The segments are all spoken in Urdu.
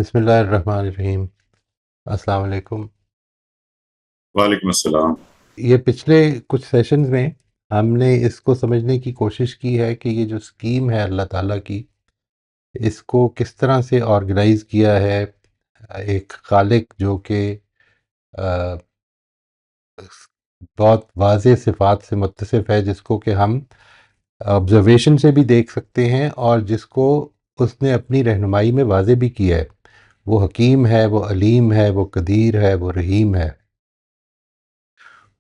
بسم اللہ الرحمن الرحیم۔ السلام علیکم۔ وعلیکم السلام۔ یہ پچھلے کچھ سیشنز میں ہم نے اس کو سمجھنے کی کوشش کی ہے کہ یہ جو اسکیم ہے اللہ تعالیٰ کی، اس کو کس طرح سے آرگنائز کیا ہے ایک خالق جو کہ بہت واضح صفات سے متصف ہے، جس کو کہ ہم آبزرویشن سے بھی دیکھ سکتے ہیں اور جس کو اس نے اپنی رہنمائی میں واضح بھی کیا ہے۔ وہ حکیم ہے، وہ علیم ہے، وہ قدیر ہے، وہ رحیم ہے۔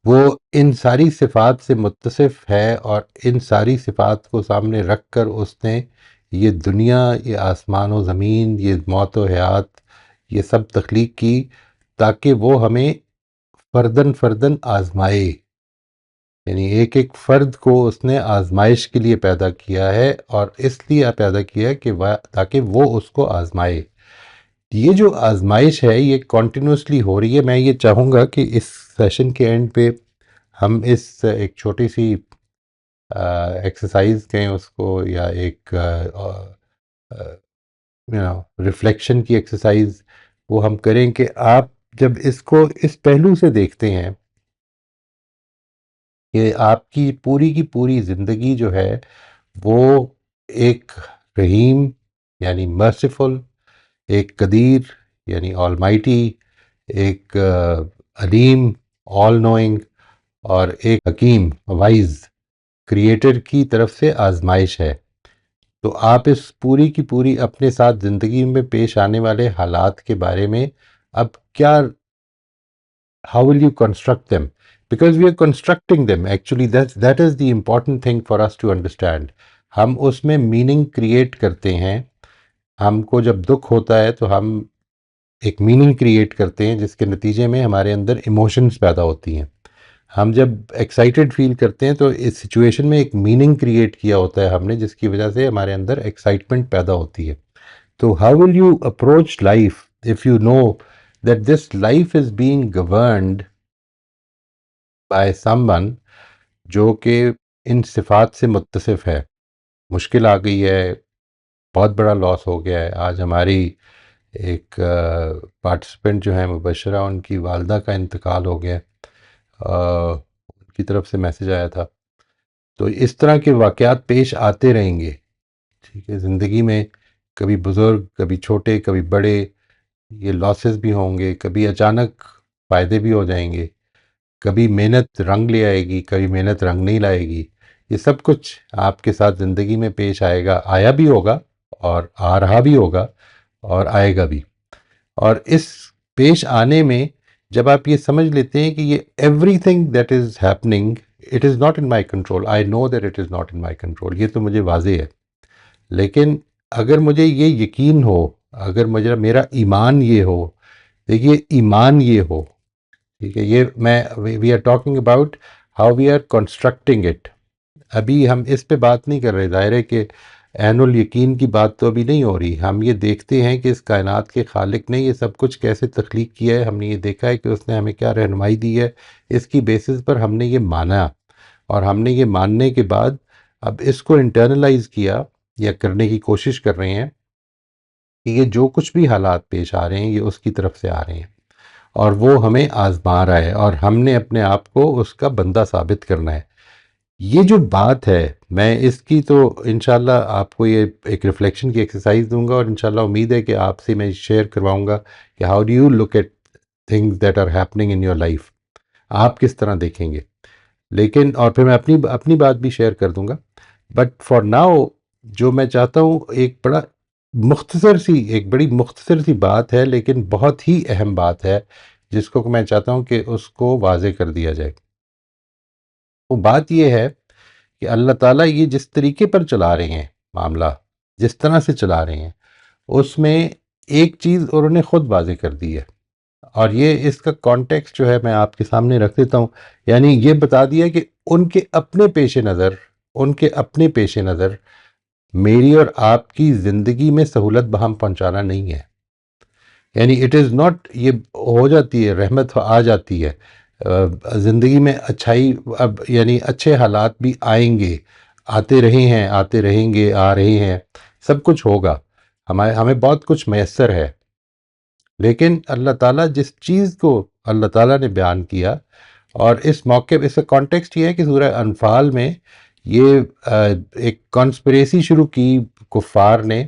وہ ان ساری صفات سے متصف ہے اور ان ساری صفات کو سامنے رکھ کر اس نے یہ دنیا، یہ آسمان و زمین، یہ موت و حیات، یہ سب تخلیق کی تاکہ وہ ہمیں فردن فردن آزمائے۔ یعنی ایک ایک فرد کو اس نے آزمائش کے لیے پیدا کیا ہے، اور اس لیے پیدا کیا ہے کہ تاکہ وہ اس کو آزمائے۔ یہ جو آزمائش ہے یہ کنٹینیوسلی ہو رہی ہے۔ میں یہ چاہوں گا کہ اس سیشن کے اینڈ پہ ہم اس ایک چھوٹی سی ایکسرسائز کہیں اس کو، یا ایک ریفلیکشن کی ایکسرسائز وہ ہم کریں کہ آپ جب اس کو اس پہلو سے دیکھتے ہیں کہ آپ کی پوری زندگی جو ہے وہ ایک رحیم یعنی مرسیفل، ایک قدیر یعنی آل مائٹی، ایک علیم آل نوئنگ، اور ایک حکیم وائز کریٹر کی طرف سے آزمائش ہے۔ تو آپ اس پوری کی پوری اپنے ساتھ زندگی میں پیش آنے والے حالات کے بارے میں اب کیا، how will you construct them? Because we are constructing them actually. That is the important thing for us to understand. ہم اس میں میننگ کریٹ کرتے ہیں۔ ہم کو جب دکھ ہوتا ہے تو ہم ایک میننگ کریٹ کرتے ہیں، جس کے نتیجے میں ہمارے اندر ایموشنز پیدا ہوتی ہیں۔ ہم جب ایکسائٹیڈ فیل کرتے ہیں تو اس سچویشن میں ایک میننگ کریٹ کیا ہوتا ہے ہم نے، جس کی وجہ سے ہمارے اندر ایکسائٹمنٹ پیدا ہوتی ہے۔ تو how will you approach life if you know that this life is being governed by someone جو کہ ان صفات سے متصف ہے؟ مشکل آ گئی ہے، بہت بڑا لاس ہو گیا ہے۔ آج ہماری ایک پارٹیسپینٹ جو ہیں مبشرہ، ان کی والدہ کا انتقال ہو گیا، ان کی طرف سے میسج آیا تھا۔ تو اس طرح کے واقعات پیش آتے رہیں گے، ٹھیک ہے، زندگی میں، کبھی بزرگ، کبھی چھوٹے، کبھی بڑے، یہ لاسز بھی ہوں گے، کبھی اچانک فائدے بھی ہو جائیں گے، کبھی محنت رنگ لے آئے گی، کبھی محنت رنگ نہیں لائے گی۔ یہ سب کچھ آپ کے ساتھ زندگی میں پیش آئے گا، آیا بھی ہوگا اور آ رہا بھی ہوگا اور آئے گا بھی۔ اور اس پیش آنے میں جب آپ یہ سمجھ لیتے ہیں کہ یہ everything that is happening it is not in my control, I know that it is not in my control, یہ تو مجھے واضح ہے۔ لیکن اگر مجھے یہ یقین ہو، اگر مجھے میرا ایمان یہ ہو، دیکھیے ایمان یہ ہو، ٹھیک ہے، یہ میں we are talking about how we are constructing it. ابھی ہم اس پہ بات نہیں کر رہے، ظاہر ہے کہ عین الیقین کی بات تو ابھی نہیں ہو رہی۔ ہم یہ دیکھتے ہیں کہ اس کائنات کے خالق نے یہ سب کچھ کیسے تخلیق کیا ہے، ہم نے یہ دیکھا ہے کہ اس نے ہمیں کیا رہنمائی دی ہے، اس کی بیسس پر ہم نے یہ مانا، اور ہم نے یہ ماننے کے بعد اب اس کو انٹرنلائز کیا یا کرنے کی کوشش کر رہے ہیں کہ یہ جو کچھ بھی حالات پیش آ رہے ہیں یہ اس کی طرف سے آ رہے ہیں، اور وہ ہمیں آزما رہا ہے، اور ہم نے اپنے آپ کو اس کا بندہ ثابت کرنا ہے۔ یہ جو بات ہے، میں اس کی تو انشاءاللہ آپ کو یہ ایک ریفلیکشن کی ایکسرسائز دوں گا، اور انشاءاللہ امید ہے کہ آپ سے میں شیئر کرواؤں گا کہ how do you look at things that are happening in your life, آپ کس طرح دیکھیں گے۔ لیکن اور پھر میں اپنی بات بھی شیئر کر دوں گا، بٹ فار ناؤ جو میں چاہتا ہوں ایک بڑی مختصر سی بات ہے، لیکن بہت ہی اہم بات ہے، جس کو میں چاہتا ہوں کہ اس کو واضح کر دیا جائے۔ وہ بات یہ ہے کہ اللہ تعالیٰ یہ جس طریقے پر چلا رہے ہیں معاملہ، جس طرح سے چلا رہے ہیں، اس میں ایک چیز انہوں نے خود واضح کر دی ہے، اور یہ اس کا کانٹیکسٹ جو ہے میں آپ کے سامنے رکھ دیتا ہوں۔ یعنی یہ بتا دیا کہ ان کے اپنے پیش نظر میری اور آپ کی زندگی میں سہولت بہم پہنچانا نہیں ہے۔ یعنی اٹ از ناٹ، یہ ہو جاتی ہے، رحمت آ جاتی ہے زندگی میں، اچھائی، اب یعنی اچھے حالات بھی آئیں گے، آتے رہے ہیں، آتے رہیں گے، آ رہے ہیں، سب کچھ ہوگا، ہمیں بہت کچھ میسر ہے۔ لیکن اللہ تعالیٰ جس چیز کو اللہ تعالیٰ نے بیان کیا، اور اس موقع اس کا کانٹیکسٹ یہ ہے کہ سورہ انفال میں یہ ایک کانسپریسی شروع کی کفار نے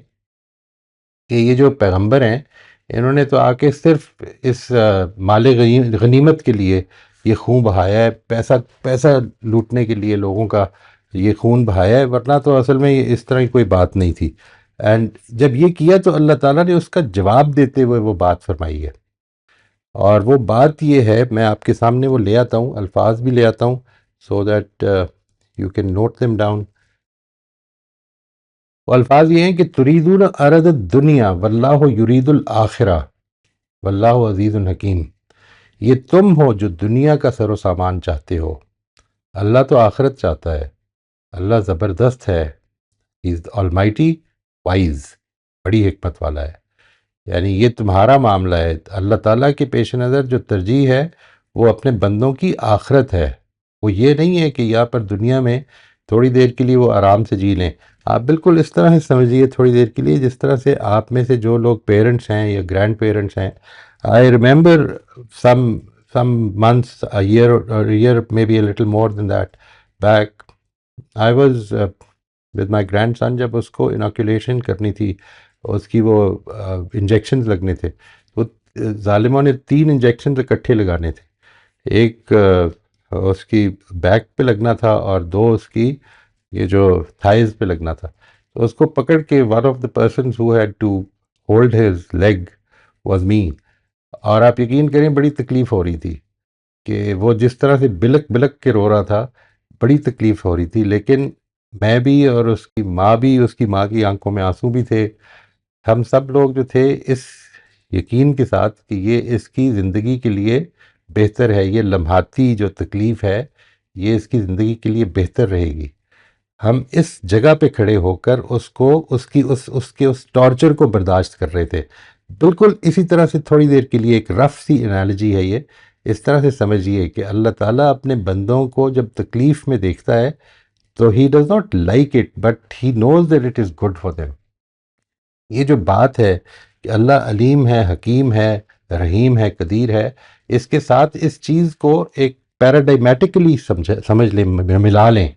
کہ یہ جو پیغمبر ہیں انہوں نے تو آ کے صرف اس مال غنیمت کے لیے یہ خون بہایا ہے، پیسہ پیسہ لوٹنے کے لیے لوگوں کا یہ خون بہایا ہے، ورنہ تو اصل میں یہ اس طرح کی کوئی بات نہیں تھی۔ اینڈ جب یہ کیا تو اللہ تعالیٰ نے اس کا جواب دیتے ہوئے وہ بات فرمائی ہے، اور وہ بات یہ ہے، میں آپ کے سامنے وہ لے آتا ہوں، الفاظ بھی لے آتا ہوں so that you can not them down. وہ الفاظ یہ ہیں کہ تریدون ارد الدنیا واللہ یرید الآخرہ واللہ عزیز الحکیم، یہ تم ہو جو دنیا کا سر و سامان چاہتے ہو، اللہ تو آخرت چاہتا ہے، اللہ زبردست ہے، ہی از آلمائٹی وائز، بڑی حکمت والا ہے۔ یعنی یہ تمہارا معاملہ ہے، اللہ تعالیٰ کے پیش نظر جو ترجیح ہے وہ اپنے بندوں کی آخرت ہے، وہ یہ نہیں ہے کہ یہاں پر دنیا میں تھوڑی دیر کے لیے وہ آرام سے جی لیں۔ آپ بالکل اس طرح سے سمجھیے تھوڑی دیر کے لیے جس طرح سے آپ میں سے جو لوگ پیرنٹس ہیں یا گرینڈ پیرنٹس ہیں، I remember some months, a year maybe a little more than that back, I was with my grandson، جب اس کو اناکولیشن کرنی تھی، اس کی وہ انجیکشنز لگنے تھے، وہ ظالموں نے 3 انجیکشنز اکٹھے لگانے تھے، ایک اس کی بیک پہ لگنا تھا اور 2 اس کی یہ جو تھائز پہ لگنا تھا۔ تو اس کو پکڑ کے one of the persons who had to hold his leg was me، اور آپ یقین کریں بڑی تکلیف ہو رہی تھی کہ وہ جس طرح سے بلک بلک کے رو رہا تھا، بڑی تکلیف ہو رہی تھی، لیکن میں بھی اور اس کی ماں بھی، اس کی ماں کی آنکھوں میں آنسو بھی تھے، ہم سب لوگ جو تھے اس یقین کے ساتھ کہ یہ اس کی زندگی کے لیے بہتر ہے، یہ لمحاتی جو تکلیف ہے یہ اس کی زندگی کے لیے بہتر رہے گی۔ ہم اس جگہ پہ کھڑے ہو کر اس کے ٹارچر کو برداشت کر رہے تھے۔ بالکل اسی طرح سے تھوڑی دیر کے لیے ایک رف سی انالوجی ہے یہ، اس طرح سے سمجھیے کہ اللہ تعالیٰ اپنے بندوں کو جب تکلیف میں دیکھتا ہے تو he does not like it but he knows that it is good for them. یہ جو بات ہے کہ اللہ علیم ہے، حکیم ہے، رحیم ہے، قدیر ہے، اس کے ساتھ اس چیز کو ایک پیراڈائمیٹکلی سمجھ لیں، ملا لیں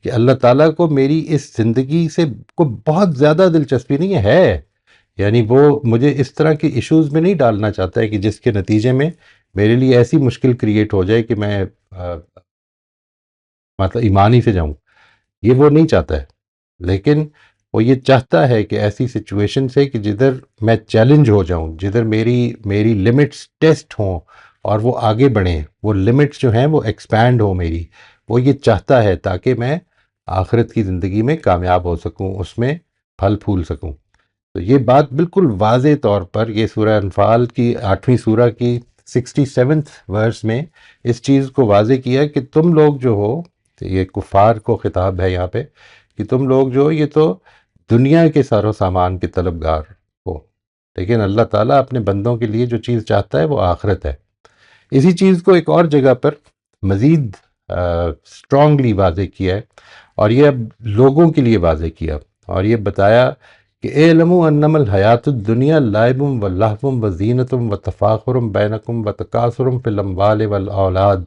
کہ اللہ تعالیٰ کو میری اس زندگی سے کو بہت زیادہ دلچسپی نہیں ہے، یعنی وہ مجھے اس طرح کے ایشوز میں نہیں ڈالنا چاہتا ہے کہ جس کے نتیجے میں میرے لیے ایسی مشکل کریٹ ہو جائے کہ میں مطلب ایمانی سے جاؤں، یہ وہ نہیں چاہتا ہے، لیکن وہ یہ چاہتا ہے کہ ایسی سچویشن سے کہ جدھر میں چیلنج ہو جاؤں، جدھر میری لمٹس ٹیسٹ ہوں اور وہ آگے بڑھیں، وہ لمٹس جو ہیں وہ ایکسپینڈ ہوں میری، وہ یہ چاہتا ہے تاکہ میں آخرت کی زندگی میں کامیاب ہو سکوں، اس میں پھل پھول سکوں۔ تو یہ بات بالکل واضح طور پر یہ سورہ انفال کی 8ویں سورہ کی 67 ورس میں اس چیز کو واضح کیا کہ تم لوگ جو ہو، یہ کفار کو خطاب ہے یہاں پہ، کہ تم لوگ جو یہ تو دنیا کے سار و سامان کے طلبگار ہو، لیکن اللہ تعالیٰ اپنے بندوں کے لیے جو چیز چاہتا ہے وہ آخرت ہے۔ اسی چیز کو ایک اور جگہ پر مزید اسٹرانگلی واضح کیا ہے، اور یہ اب لوگوں کے لیے واضح کیا اور یہ بتایا کہ اعلموا انما الحیات الدنیا لعب و لہو و زینت و تفاخر بینکم و تکاثر فی الاموال والاولاد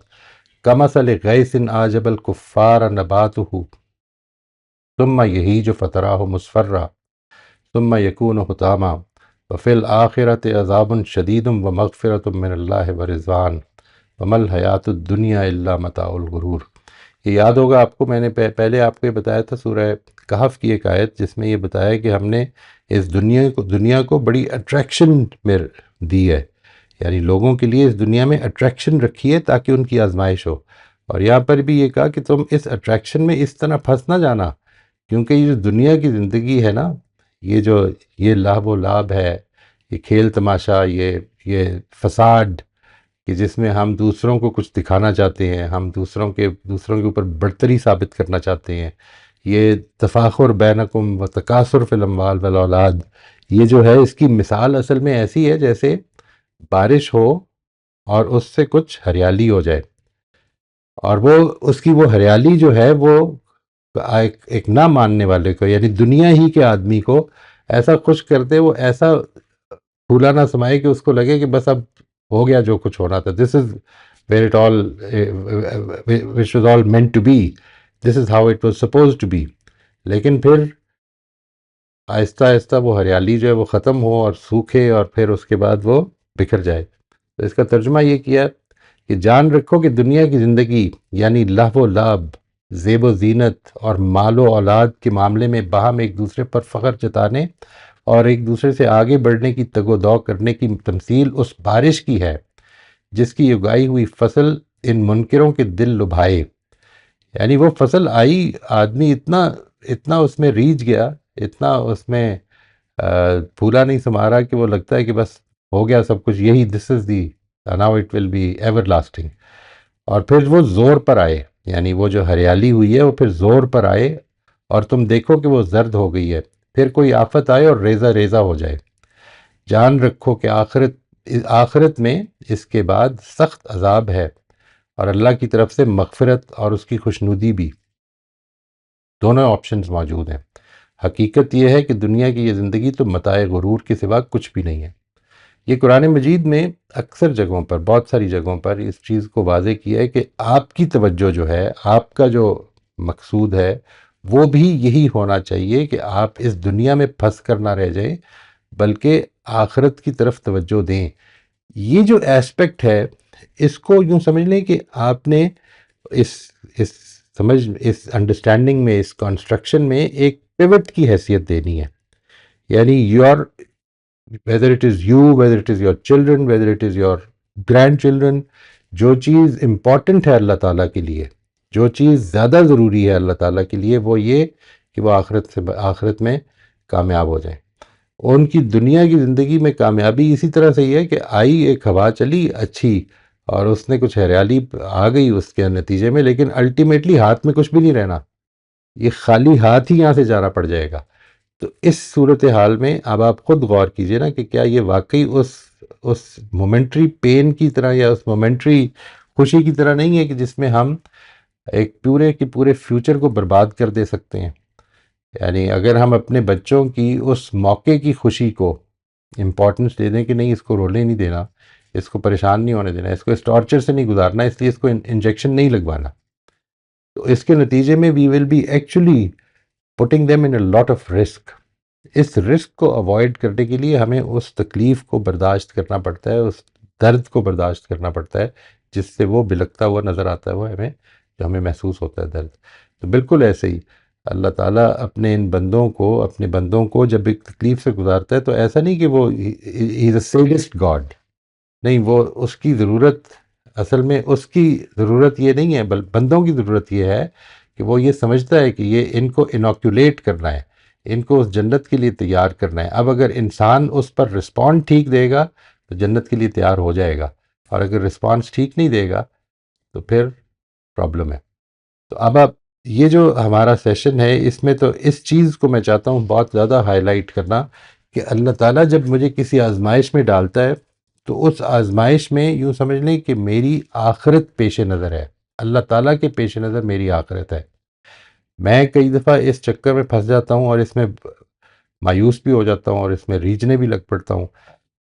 کمثل غیث اعجب الکفار نباتہ ثم یہیج فتراه مصفرا ثم یکون حطاما وفی الآخرۃ عذاب شدید و مغفرۃ من اللہ ورضوان وما الحیات الدنیا الا متاع الغرور۔ یہ یاد ہوگا آپ کو، میں نے پہلے آپ کو یہ بتایا تھا سورہ کہف کی ایک آیت جس میں یہ بتایا کہ ہم نے اس دنیا کو بڑی اٹریکشن میں دی ہے، یعنی لوگوں کے لیے اس دنیا میں اٹریکشن رکھی ہے تاکہ ان کی آزمائش ہو، اور یہاں پر بھی یہ کہا کہ تم اس اٹریکشن میں اس طرح پھنس نہ جانا، کیونکہ یہ جو دنیا کی زندگی ہے نا، یہ لہو و لعب ہے، یہ کھیل تماشا، یہ فساد کہ جس میں ہم دوسروں کو کچھ دکھانا چاہتے ہیں، ہم دوسروں کے اوپر برتری ثابت کرنا چاہتے ہیں، یہ تفاخر بینکم و تکاثر فی الاموال والاولاد، یہ جو ہے اس کی مثال اصل میں ایسی ہے جیسے بارش ہو اور اس سے کچھ ہریالی ہو جائے، اور اس کی وہ ہریالی جو ہے وہ ایک نہ ماننے والے کو، یعنی دنیا ہی کے آدمی کو ایسا خوش کر دے، وہ ایسا پھولا نہ سمائے کہ اس کو لگے کہ بس اب ہو گیا جو کچھ ہونا تھا. This is where it all which was all meant to be. This is how it was supposed to be. لیکن پھر آہستہ آہستہ وہ ہریالی جو ہے وہ ختم ہو اور سوکھے اور پھر اس کے بعد وہ بکھر جائے. تو اس کا ترجمہ یہ کیا کہ جان رکھو کہ دنیا کی زندگی یعنی لہو و لعب، زیب و زینت اور مال و اولاد کے معاملے میں باہم ایک دوسرے پر فخر جتانے اور ایک دوسرے سے آگے بڑھنے کی تگ و دو کرنے کی تمثیل اس بارش کی ہے جس کی اگائی ہوئی فصل ان منکروں کے دل لبھائے. یعنی وہ فصل آئی، آدمی اتنا اتنا اس میں ریجھ گیا، اتنا اس میں پھولا نہیں سما رہا کہ وہ لگتا ہے کہ بس ہو گیا سب کچھ، یہی this is the now it will be everlasting. اور پھر وہ زور پر آئے، یعنی وہ جو ہریالی ہوئی ہے وہ پھر زور پر آئے اور تم دیکھو کہ وہ زرد ہو گئی ہے. پھر کوئی آفت آئے اور ریزہ ریزہ ہو جائے. جان رکھو کہ آخرت میں اس کے بعد سخت عذاب ہے اور اللہ کی طرف سے مغفرت اور اس کی خوشنودی بھی. دونوں آپشنز موجود ہیں. حقیقت یہ ہے کہ دنیا کی یہ زندگی تو متاع غرور کے سوا کچھ بھی نہیں ہے. یہ قرآن مجید میں اکثر جگہوں پر، بہت ساری جگہوں پر اس چیز کو واضح کیا ہے کہ آپ کی توجہ جو ہے، آپ کا جو مقصود ہے وہ بھی یہی ہونا چاہیے کہ آپ اس دنیا میں پھنس کر نہ رہ جائیں بلکہ آخرت کی طرف توجہ دیں. یہ جو ایسپیکٹ ہے اس کو یوں سمجھ لیں کہ آپ نے اس انڈرسٹینڈنگ میں، اس کنسٹرکشن میں ایک پیوٹ کی حیثیت دینی ہے. یعنی whether it is you, whether it is your children, whether it is your grandchildren، جو چیز امپورٹنٹ ہے اللہ تعالیٰ کے لیے، جو چیز زیادہ ضروری ہے اللہ تعالیٰ کے لیے، وہ یہ کہ وہ آخرت میں کامیاب ہو جائیں. ان کی دنیا کی زندگی میں کامیابی اسی طرح سے ہی ہے کہ آئی ایک ہوا چلی اچھی اور اس نے کچھ ہریالی آ گئی اس کے نتیجے میں، لیکن الٹیمیٹلی ہاتھ میں کچھ بھی نہیں رہنا، یہ خالی ہاتھ ہی یہاں سے جانا پڑ جائے گا. تو اس صورتحال میں اب آپ خود غور کیجئے نا کہ کیا یہ واقعی اس مومنٹری پین کی طرح یا اس مومنٹری خوشی کی طرح نہیں ہے کہ جس میں ہم ایک پورے کے پورے فیوچر کو برباد کر دے سکتے ہیں. یعنی اگر ہم اپنے بچوں کی اس موقع کی خوشی کو امپورٹنس دے دیں کہ نہیں، اس کو رولنے نہیں دینا، اس کو پریشان نہیں ہونے دینا، اس کو اس ٹارچر سے نہیں گزارنا، اس لیے اس کو انجیکشن نہیں لگوانا، تو اس کے نتیجے میں we will be actually putting them in a lot of risk. اس رسک کو اوائڈ کرنے کے لیے ہمیں اس تکلیف کو برداشت کرنا پڑتا ہے، اس درد کو برداشت کرنا پڑتا ہے جس سے وہ بلکتا ہوا نظر آتا ہے، وہ جو ہمیں محسوس ہوتا ہے درد. تو بالکل ایسے ہی اللہ تعالیٰ اپنے اپنے بندوں کو جب ایک تکلیف سے گزارتا ہے تو ایسا نہیں کہ وہ ہی از اے سیڈسٹ گاڈ، نہیں، وہ اس کی ضرورت، اصل میں اس کی ضرورت یہ نہیں ہے، بندوں کی ضرورت یہ ہے کہ وہ یہ سمجھتا ہے کہ یہ ان کو انوکیولیٹ کرنا ہے، ان کو اس جنت کے لیے تیار کرنا ہے. اب اگر انسان اس پر رسپانڈ ٹھیک دے گا تو جنت کے لیے تیار ہو جائے گا، اور اگر رسپانس ٹھیک نہیں دے گا تو پھر پرابلم ہے. تو اب یہ جو ہمارا سیشن ہے اس میں تو اس چیز کو میں چاہتا ہوں بہت زیادہ ہائی لائٹ کرنا کہ اللہ تعالیٰ جب مجھے کسی آزمائش میں ڈالتا ہے تو اس آزمائش میں یوں سمجھ لیں کہ میری آخرت پیش نظر ہے، اللہ تعالیٰ کے پیش نظر میری آخرت ہے. میں کئی دفعہ اس چکر میں پھنس جاتا ہوں اور اس میں مایوس بھی ہو جاتا ہوں اور اس میں ریجھنے بھی لگ پڑتا ہوں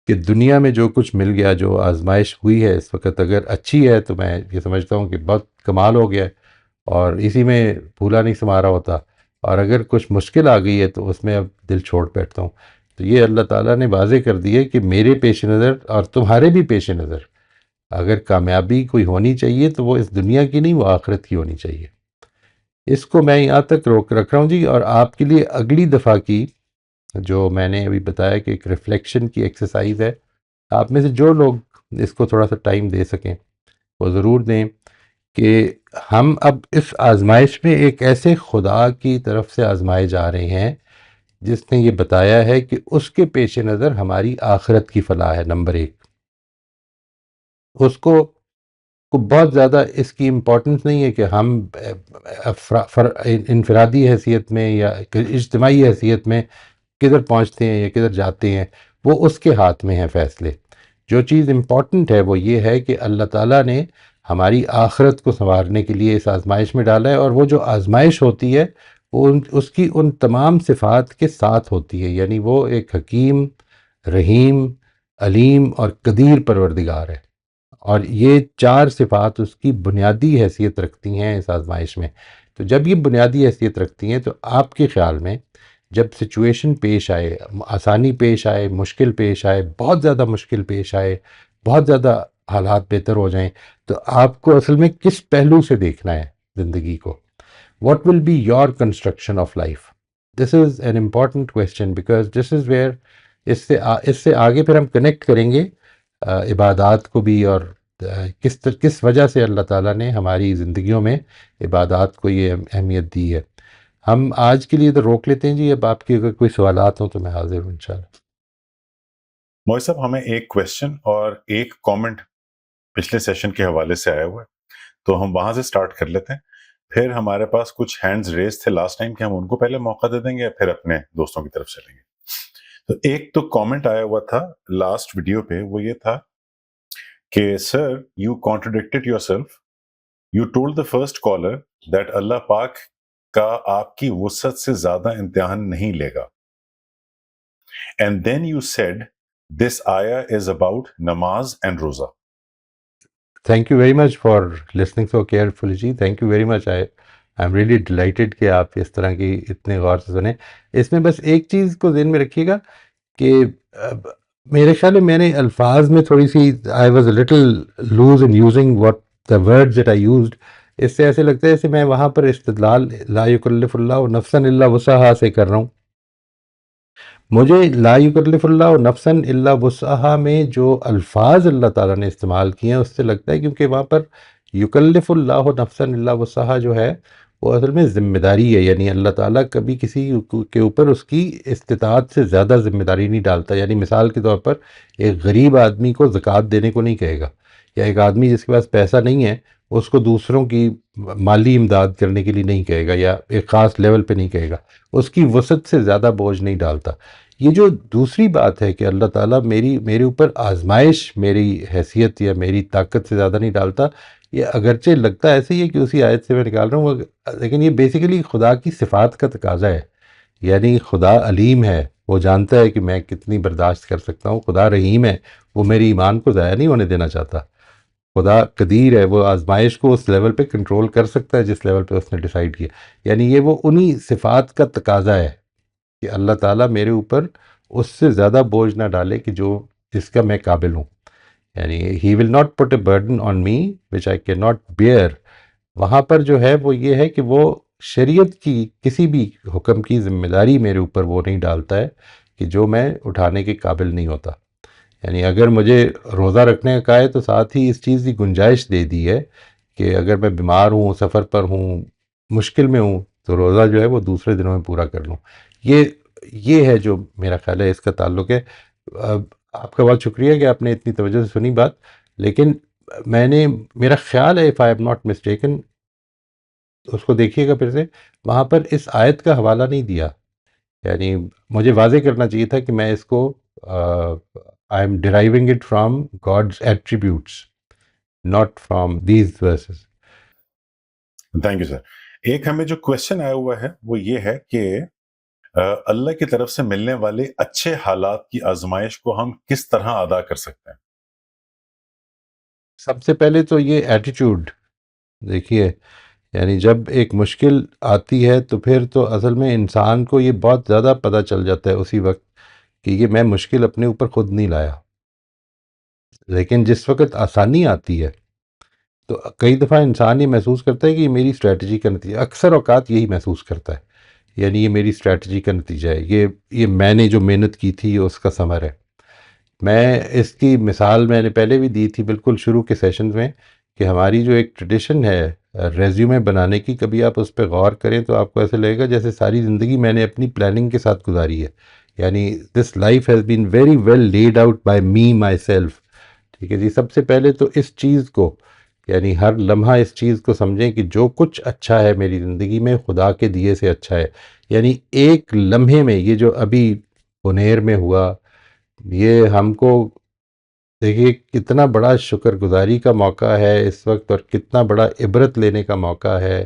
کہ دنیا میں جو کچھ مل گیا، جو آزمائش ہوئی ہے اس وقت، اگر اچھی ہے تو میں یہ سمجھتا ہوں کہ بہت کمال ہو گیا ہے اور اسی میں پھولا نہیں سما رہا ہوتا، اور اگر کچھ مشکل آ گئی ہے تو اس میں اب دل چھوڑ بیٹھتا ہوں. تو یہ اللہ تعالیٰ نے واضح کر دی ہے کہ میرے پیش نظر اور تمہارے بھی پیش نظر اگر کامیابی کوئی ہونی چاہیے تو وہ اس دنیا کی نہیں، وہ آخرت کی ہونی چاہیے. اس کو میں یہاں تک روک رکھ رہا ہوں جی. اور آپ کے لیے اگلی دفعہ کی جو میں نے ابھی بتایا کہ ایک ریفلیکشن کی ایکسرسائز ہے، آپ میں سے جو لوگ اس کو تھوڑا سا ٹائم دے سکیں وہ ضرور دیں کہ ہم اب اس آزمائش میں ایک ایسے خدا کی طرف سے آزمائے جا رہے ہیں جس نے یہ بتایا ہے کہ اس کے پیش نظر ہماری آخرت کی فلاح ہے. نمبر 1، اس کو بہت زیادہ اس کی امپورٹنس نہیں ہے کہ ہم انفرادی حیثیت میں یا اجتماعی حیثیت میں کدھر پہنچتے ہیں یا کدھر جاتے ہیں، وہ اس کے ہاتھ میں ہیں فیصلے. جو چیز امپورٹنٹ ہے وہ یہ ہے کہ اللہ تعالیٰ نے ہماری آخرت کو سنوارنے کے لیے اس آزمائش میں ڈالا ہے، اور وہ جو آزمائش ہوتی ہے وہ اس کی ان تمام صفات کے ساتھ ہوتی ہے. یعنی وہ ایک حکیم، رحیم، علیم اور قدیر پروردگار ہے، اور یہ 4 صفات اس کی بنیادی حیثیت رکھتی ہیں اس آزمائش میں۔ تو جب یہ بنیادی حیثیت رکھتی ہیں تو آپ کے خیال میں جب سچویشن پیش آئے، آسانی پیش آئے، مشکل پیش آئے، بہت زیادہ مشکل پیش آئے، بہت زیادہ حالات بہتر ہو جائیں، تو آپ کو اصل میں کس پہلو سے دیکھنا ہے زندگی کو؟ What will be your construction of life? This is an important question because this is where اس سے آگے پھر ہم کنیکٹ کریں گے عبادات کو بھی، اور کس وجہ سے اللہ تعالیٰ نے ہماری زندگیوں میں عبادات کو یہ اہمیت دی ہے۔ ہم آج کے لیے تو روک لیتے ہیں جی، اب آپ کی اگر کوئی سوالات ہوں تو میں حاضر ہوں انشاءاللہ۔ موئی صاحب، ہمیں ایک کویسچن اور ایک کامنٹ پچھلے سیشن کے حوالے سے آیا ہوا ہے، تو ہم وہاں سے سٹارٹ کر لیتے ہیں، پھر ہمارے پاس کچھ ہینڈز ریز تھے لاسٹ ٹائم کے، ہم ان کو پہلے موقع دے دیں گے، پھر اپنے دوستوں کی طرف چلیں گے۔ تو ایک تو کامنٹ آیا ہوا تھا لاسٹ ویڈیو پہ، وہ یہ تھا کہ sir you contradicted yourself, you told the first caller that اللہ پاک کا آپ کی وسعت سے زیادہ امتحان نہیں لے گا، and then you said this آیا از اباؤٹ نماز اینڈ روزہ۔ Thank you very much for listening so carefully جی، thank you very much, I am really delighted کہ آپ اس طرح کی اتنے غور سے سنیں۔ اس میں بس ایک چیز کو ذہن میں رکھیے گا کہ میرے خیال میں نے الفاظ میں تھوڑی سی I was a little loose in using what the words that I used. اس سے ایسے لگتا ہے جیسے میں وہاں پر استدلال لا یکلف اللہ نفسا الا وسعہا سے کر رہا ہوں۔ مجھے لا یکلف اللہ نفسا الا وسعہا میں جو الفاظ اللہ تعالیٰ نے استعمال کیے ہیں اس سے لگتا ہے کیونکہ وہاں پر یکلف اللہ نفسا الا وسعہا جو ہے وہ اصل میں ذمہ داری ہے، یعنی اللہ تعالیٰ کبھی کسی کے اوپر اس کی استطاعت سے زیادہ ذمہ داری نہیں ڈالتا۔ یعنی مثال کے طور پر ایک غریب آدمی کو زکوٰۃ دینے کو نہیں کہے گا، یا ایک آدمی جس کے پاس پیسہ نہیں ہے اس کو دوسروں کی مالی امداد کرنے کے لیے نہیں کہے گا، یا ایک خاص لیول پہ نہیں کہے گا، اس کی وسعت سے زیادہ بوجھ نہیں ڈالتا۔ یہ جو دوسری بات ہے کہ اللہ تعالیٰ میرے اوپر آزمائش میری حیثیت یا میری طاقت سے زیادہ نہیں ڈالتا، یہ اگرچہ لگتا ایسے ہی ہے کہ اسی آیت سے میں نکال رہا ہوں، لیکن یہ بیسیکلی خدا کی صفات کا تقاضا ہے۔ یعنی خدا علیم ہے، وہ جانتا ہے کہ میں کتنی برداشت کر سکتا ہوں۔ خدا رحیم ہے، وہ میری ایمان کو ضائع نہیں ہونے دینا چاہتا۔ خدا قدیر ہے، وہ آزمائش کو اس لیول پہ کنٹرول کر سکتا ہے جس لیول پہ اس نے ڈیسائیڈ کیا۔ یعنی یہ وہ انہی صفات کا تقاضا ہے کہ اللہ تعالیٰ میرے اوپر اس سے زیادہ بوجھ نہ ڈالے کہ جس کا میں قابل ہوں۔ یعنی he will not put a burden on me which I can not bear. وہاں پر جو ہے وہ یہ ہے کہ وہ شریعت کی کسی بھی حکم کی ذمہ داری میرے اوپر وہ نہیں ڈالتا ہے کہ جو میں اٹھانے کے قابل نہیں ہوتا۔ یعنی اگر مجھے روزہ رکھنے کا کہا ہے تو ساتھ ہی اس چیز کی گنجائش دے دی ہے کہ اگر میں بیمار ہوں، سفر پر ہوں، مشکل میں ہوں، تو روزہ جو ہے وہ دوسرے دنوں میں پورا کر لوں۔ یہ ہے جو میرا خیال ہے اس کا تعلق ہے۔ آپ کا بہت شکریہ کہ آپ نے اتنی توجہ سے سنی بات، لیکن میرا خیال ہے if I am not mistaken، اس کو دیکھیے گا پھر سے، وہاں پر اس آیت کا حوالہ نہیں دیا۔ یعنی مجھے واضح کرنا چاہیے تھا کہ میں اس کو I am deriving it from God's attributes, not from these verses. Thank you سر۔ ایک ہمیں جو کویسچن آیا ہوا ہے وہ یہ ہے کہ اللہ کی طرف سے ملنے والے اچھے حالات کی آزمائش کو ہم کس طرح ادا کر سکتے ہیں؟ سب سے پہلے تو یہ ایٹیٹیوڈ دیکھیے، یعنی جب ایک مشکل آتی ہے تو پھر تو اصل میں انسان کو یہ بہت زیادہ پتہ چل جاتا ہے اسی وقت کہ یہ میں مشکل اپنے اوپر خود نہیں لایا۔ لیکن جس وقت آسانی آتی ہے تو کئی دفعہ انسان یہ محسوس کرتا ہے کہ یہ میری اسٹریٹجی کا نتیجہ، اکثر اوقات یہی محسوس کرتا ہے، یعنی یہ میری اسٹریٹجی کا نتیجہ ہے، یہ میں نے جو محنت کی تھی یہ اس کا ثمر ہے۔ میں اس کی مثال میں نے پہلے بھی دی تھی بالکل شروع کے سیشنز میں کہ ہماری جو ایک ٹریڈیشن ہے ریزیومے بنانے کی، کبھی آپ اس پہ غور کریں تو آپ کو ایسے لگے گا جیسے ساری زندگی میں نے اپنی پلاننگ کے ساتھ گزاری ہے۔ یعنی this life has been very well laid out by me myself. ٹھیک ہے جی، سب سے پہلے تو اس چیز کو، یعنی ہر لمحہ اس چیز کو سمجھیں کہ جو کچھ اچھا ہے میری زندگی میں خدا کے دیے سے اچھا ہے۔ یعنی ایک لمحے میں یہ جو ابھی پنیر میں ہوا، یہ ہم کو دیکھیے کتنا بڑا شکر گزاری کا موقع ہے اس وقت، اور کتنا بڑا عبرت لینے کا موقع ہے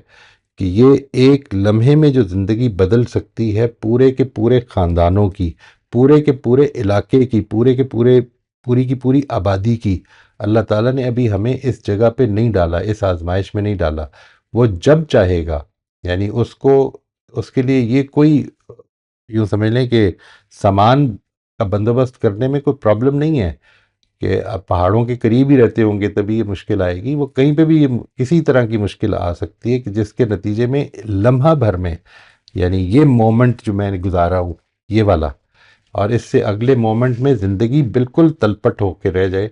کہ یہ ایک لمحے میں جو زندگی بدل سکتی ہے پورے کے پورے خاندانوں کی، پورے کے پورے علاقے کی، پورے کے پورے پوری کی پوری آبادی کی اللہ تعالیٰ نے ابھی ہمیں اس جگہ پہ نہیں ڈالا، اس آزمائش میں نہیں ڈالا. وہ جب چاہے گا، یعنی اس کے لیے یہ کوئی، یوں سمجھ لیں کہ سامان کا بندوبست کرنے میں کوئی پرابلم نہیں ہے کہ آپ پہاڑوں کے قریب ہی رہتے ہوں گے تبھی یہ مشکل آئے گی. وہ کہیں پہ بھی کسی طرح کی مشکل آ سکتی ہے کہ جس کے نتیجے میں لمحہ بھر میں، یعنی یہ مومنٹ جو میں نے گزارا ہوں یہ والا، اور اس سے اگلے مومنٹ میں زندگی بالکل تلپٹ ہو کے رہ جائے،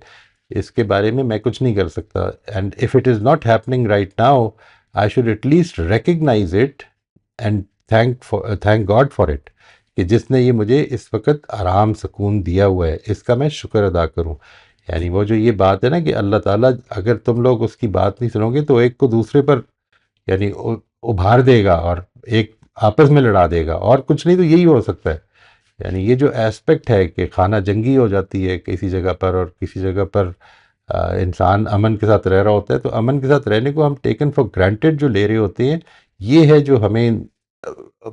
اس کے بارے میں کچھ نہیں کر سکتا. And if it is not happening right now, I should at least recognise it and thank God for it, کہ جس نے یہ مجھے اس وقت آرام سکون دیا ہوا ہے، اس کا میں شکر ادا کروں. یعنی وہ جو یہ بات ہے نا کہ اللہ تعالیٰ اگر تم لوگ اس کی بات نہیں سنو گے تو ایک کو دوسرے پر یعنی ابھار دے گا اور ایک آپس میں لڑا دے گا، اور کچھ نہیں تو یہی ہو سکتا ہے. یعنی یہ جو ایسپیکٹ ہے کہ خانہ جنگی ہو جاتی ہے کسی جگہ پر، اور کسی جگہ پر انسان امن کے ساتھ رہ رہا ہوتا ہے، تو امن کے ساتھ رہنے کو ہم ٹیکن فار گرانٹیڈ جو لے رہے ہوتے ہیں، یہ ہے جو ہمیں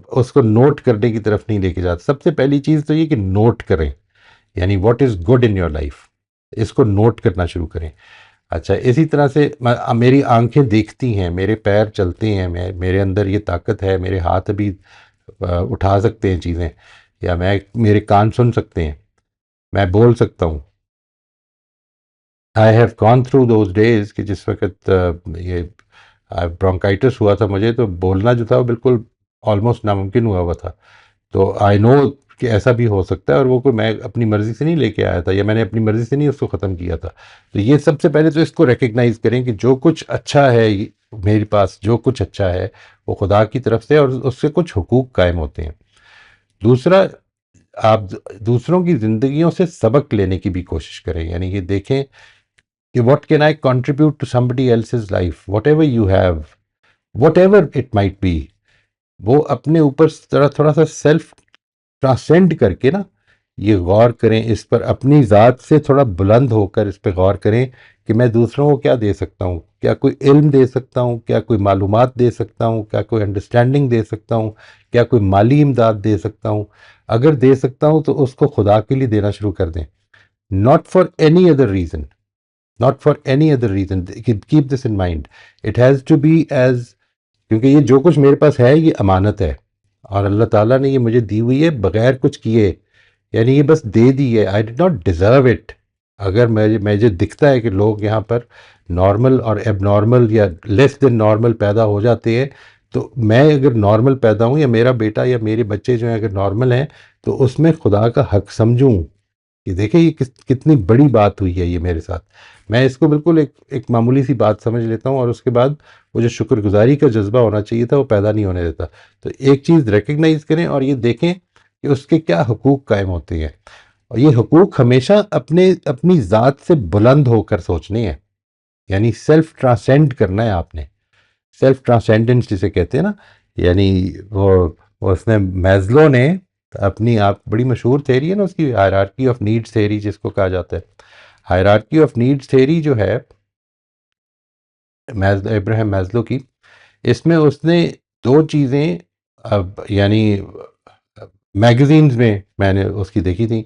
اس کو نوٹ کرنے کی طرف نہیں لے کے جاتا. سب سے پہلی چیز تو یہ کہ نوٹ کریں، یعنی what is good in your life, اس کو نوٹ کرنا شروع کریں. اچھا، اسی طرح سے میری آنکھیں دیکھتی ہیں، میرے پیر چلتے ہیں، میرے اندر یہ طاقت ہے، میرے ہاتھ ابھی اٹھا سکتے ہیں چیزیں، یا میرے کان سن سکتے ہیں، میں بول سکتا ہوں. I have gone through those days کہ جس وقت یہ برونکائٹس ہوا تھا مجھے، تو بولنا جو تھا وہ بالکل آلموسٹ ناممکن ہوا ہوا تھا. تو آئی نو کہ ایسا بھی ہو سکتا ہے، اور وہ کوئی میں اپنی مرضی سے نہیں لے کے آیا تھا، یا میں نے اپنی مرضی سے نہیں اس کو ختم کیا تھا. تو یہ سب سے پہلے تو اس کو ریکگنائز کریں کہ جو کچھ اچھا ہے میرے پاس، جو کچھ اچھا ہے وہ خدا کی طرف سے، اور اس سے کچھ حقوق قائم ہوتے ہیں. دوسرا، آپ دوسروں کی زندگیوں سے سبق لینے کی بھی کوشش کریں. یعنی یہ دیکھیں کہ what can I contribute to somebody else's life, whatever you have, whatever it might be. وہ اپنے اوپر تھوڑا سا سیلف ٹرانسینڈ کر کے نا یہ غور کریں اس پر، اپنی ذات سے تھوڑا بلند ہو کر اس پہ غور کریں کہ میں دوسروں کو کیا دے سکتا ہوں. کیا کوئی علم دے سکتا ہوں، کیا کوئی معلومات دے سکتا ہوں، کیا کوئی انڈرسٹینڈنگ دے سکتا ہوں، کیا کوئی مالی امداد دے سکتا ہوں. اگر دے سکتا ہوں تو اس کو خدا کے لیے دینا شروع کر دیں. Not for any other reason, not for any other reason. Keep this in mind, it has to be as, کیونکہ یہ جو کچھ میرے پاس ہے یہ امانت ہے، اور اللہ تعالیٰ نے یہ مجھے دی ہوئی ہے بغیر کچھ کیے. یعنی یہ بس دے دی ہے، آئی ڈڈ ناٹ ڈیزرو اٹ. اگر مجھے دکھتا ہے کہ لوگ یہاں پر نارمل اور ایب نارمل یا لیس دین نارمل پیدا ہو جاتے ہیں، تو میں اگر نارمل پیدا ہوں، یا میرا بیٹا یا میرے بچے جو ہیں اگر نارمل ہیں، تو اس میں خدا کا حق سمجھوں کہ دیکھیں یہ کتنی بڑی بات ہوئی ہے یہ میرے ساتھ. میں اس کو بالکل ایک معمولی سی بات سمجھ لیتا ہوں، اور اس کے بعد وہ جو شکر گزاری کا جذبہ ہونا چاہیے تھا وہ پیدا نہیں ہونے دیتا. تو ایک چیز ریکگنائز کریں اور یہ دیکھیں کہ اس کے کیا حقوق قائم ہوتے ہیں. اور یہ حقوق ہمیشہ اپنی ذات سے بلند ہو کر سوچنے ہیں. یعنی سیلف ٹرانسینڈ کرنا ہے آپ نے، سیلف ٹرانسینڈنس جسے کہتے ہیں نا. یعنی اس نے میزلو نے اپنی، آپ بڑی مشہور تھیری ہے نا اس کی، ہائرارکی آف نیڈس تھیری جس کو کہا جاتا ہے. ہائرارکی آف نیڈس تھیری جو ہے ابراہیم میزلو کی، اس میں اس نے دو چیزیں یعنی میگزینز میں نے اس کی دیکھی تھی.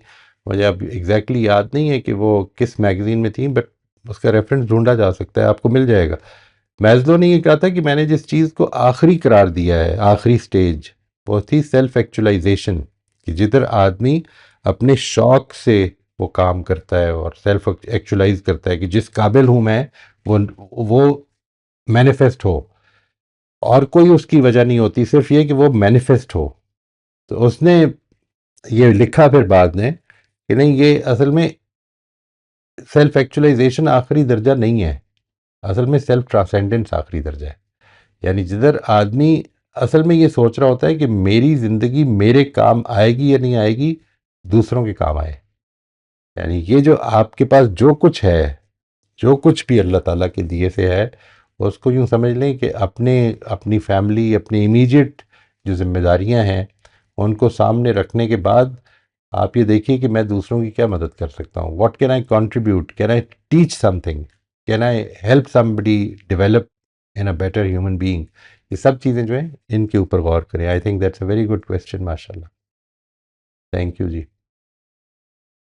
مجھے اب ایگزیکٹلی یاد نہیں ہے کہ وہ کس میگزین میں تھیں، بٹ اس کا ریفرنس ڈھونڈا جا سکتا ہے، آپ کو مل جائے گا. میزلو نے یہ کہا تھا کہ میں نے جس چیز کو آخری قرار دیا ہے، آخری سٹیج، وہ تھی سیلف ایکچولائزیشن، کہ جدھر آدمی اپنے شوق سے وہ کام کرتا ہے اور سیلف ایکچولائز کرتا ہے کہ جس قابل ہوں میں وہ مینیفیسٹ ہو، اور کوئی اس کی وجہ نہیں ہوتی، صرف یہ کہ وہ مینیفیسٹ ہو. تو اس نے یہ لکھا پھر بعد میں کہ نہیں، یہ اصل میں سیلف ایکچولائزیشن آخری درجہ نہیں ہے، اصل میں سیلف ٹرانسینڈنس آخری درجہ ہے. یعنی جدھر آدمی اصل میں یہ سوچ رہا ہوتا ہے کہ میری زندگی میرے کام آئے گی یا نہیں آئے گی، دوسروں کے کام آئے. یعنی یہ جو آپ کے پاس جو کچھ ہے، جو کچھ بھی اللہ تعالیٰ کے دیے سے ہے، اس کو یوں سمجھ لیں کہ اپنی فیملی، اپنی امیجیٹ جو ذمہ داریاں ہیں ان کو سامنے رکھنے کے بعد آپ یہ دیکھیے کہ میں دوسروں کی کیا مدد کر سکتا ہوں. What can I contribute, can I teach something, can I help somebody develop in a better human being. یہ سب چیزیں جو ہیں ان کے اوپر غور کریں. I think that's a very good question. ماشاء اللہ، تھینک یو جی.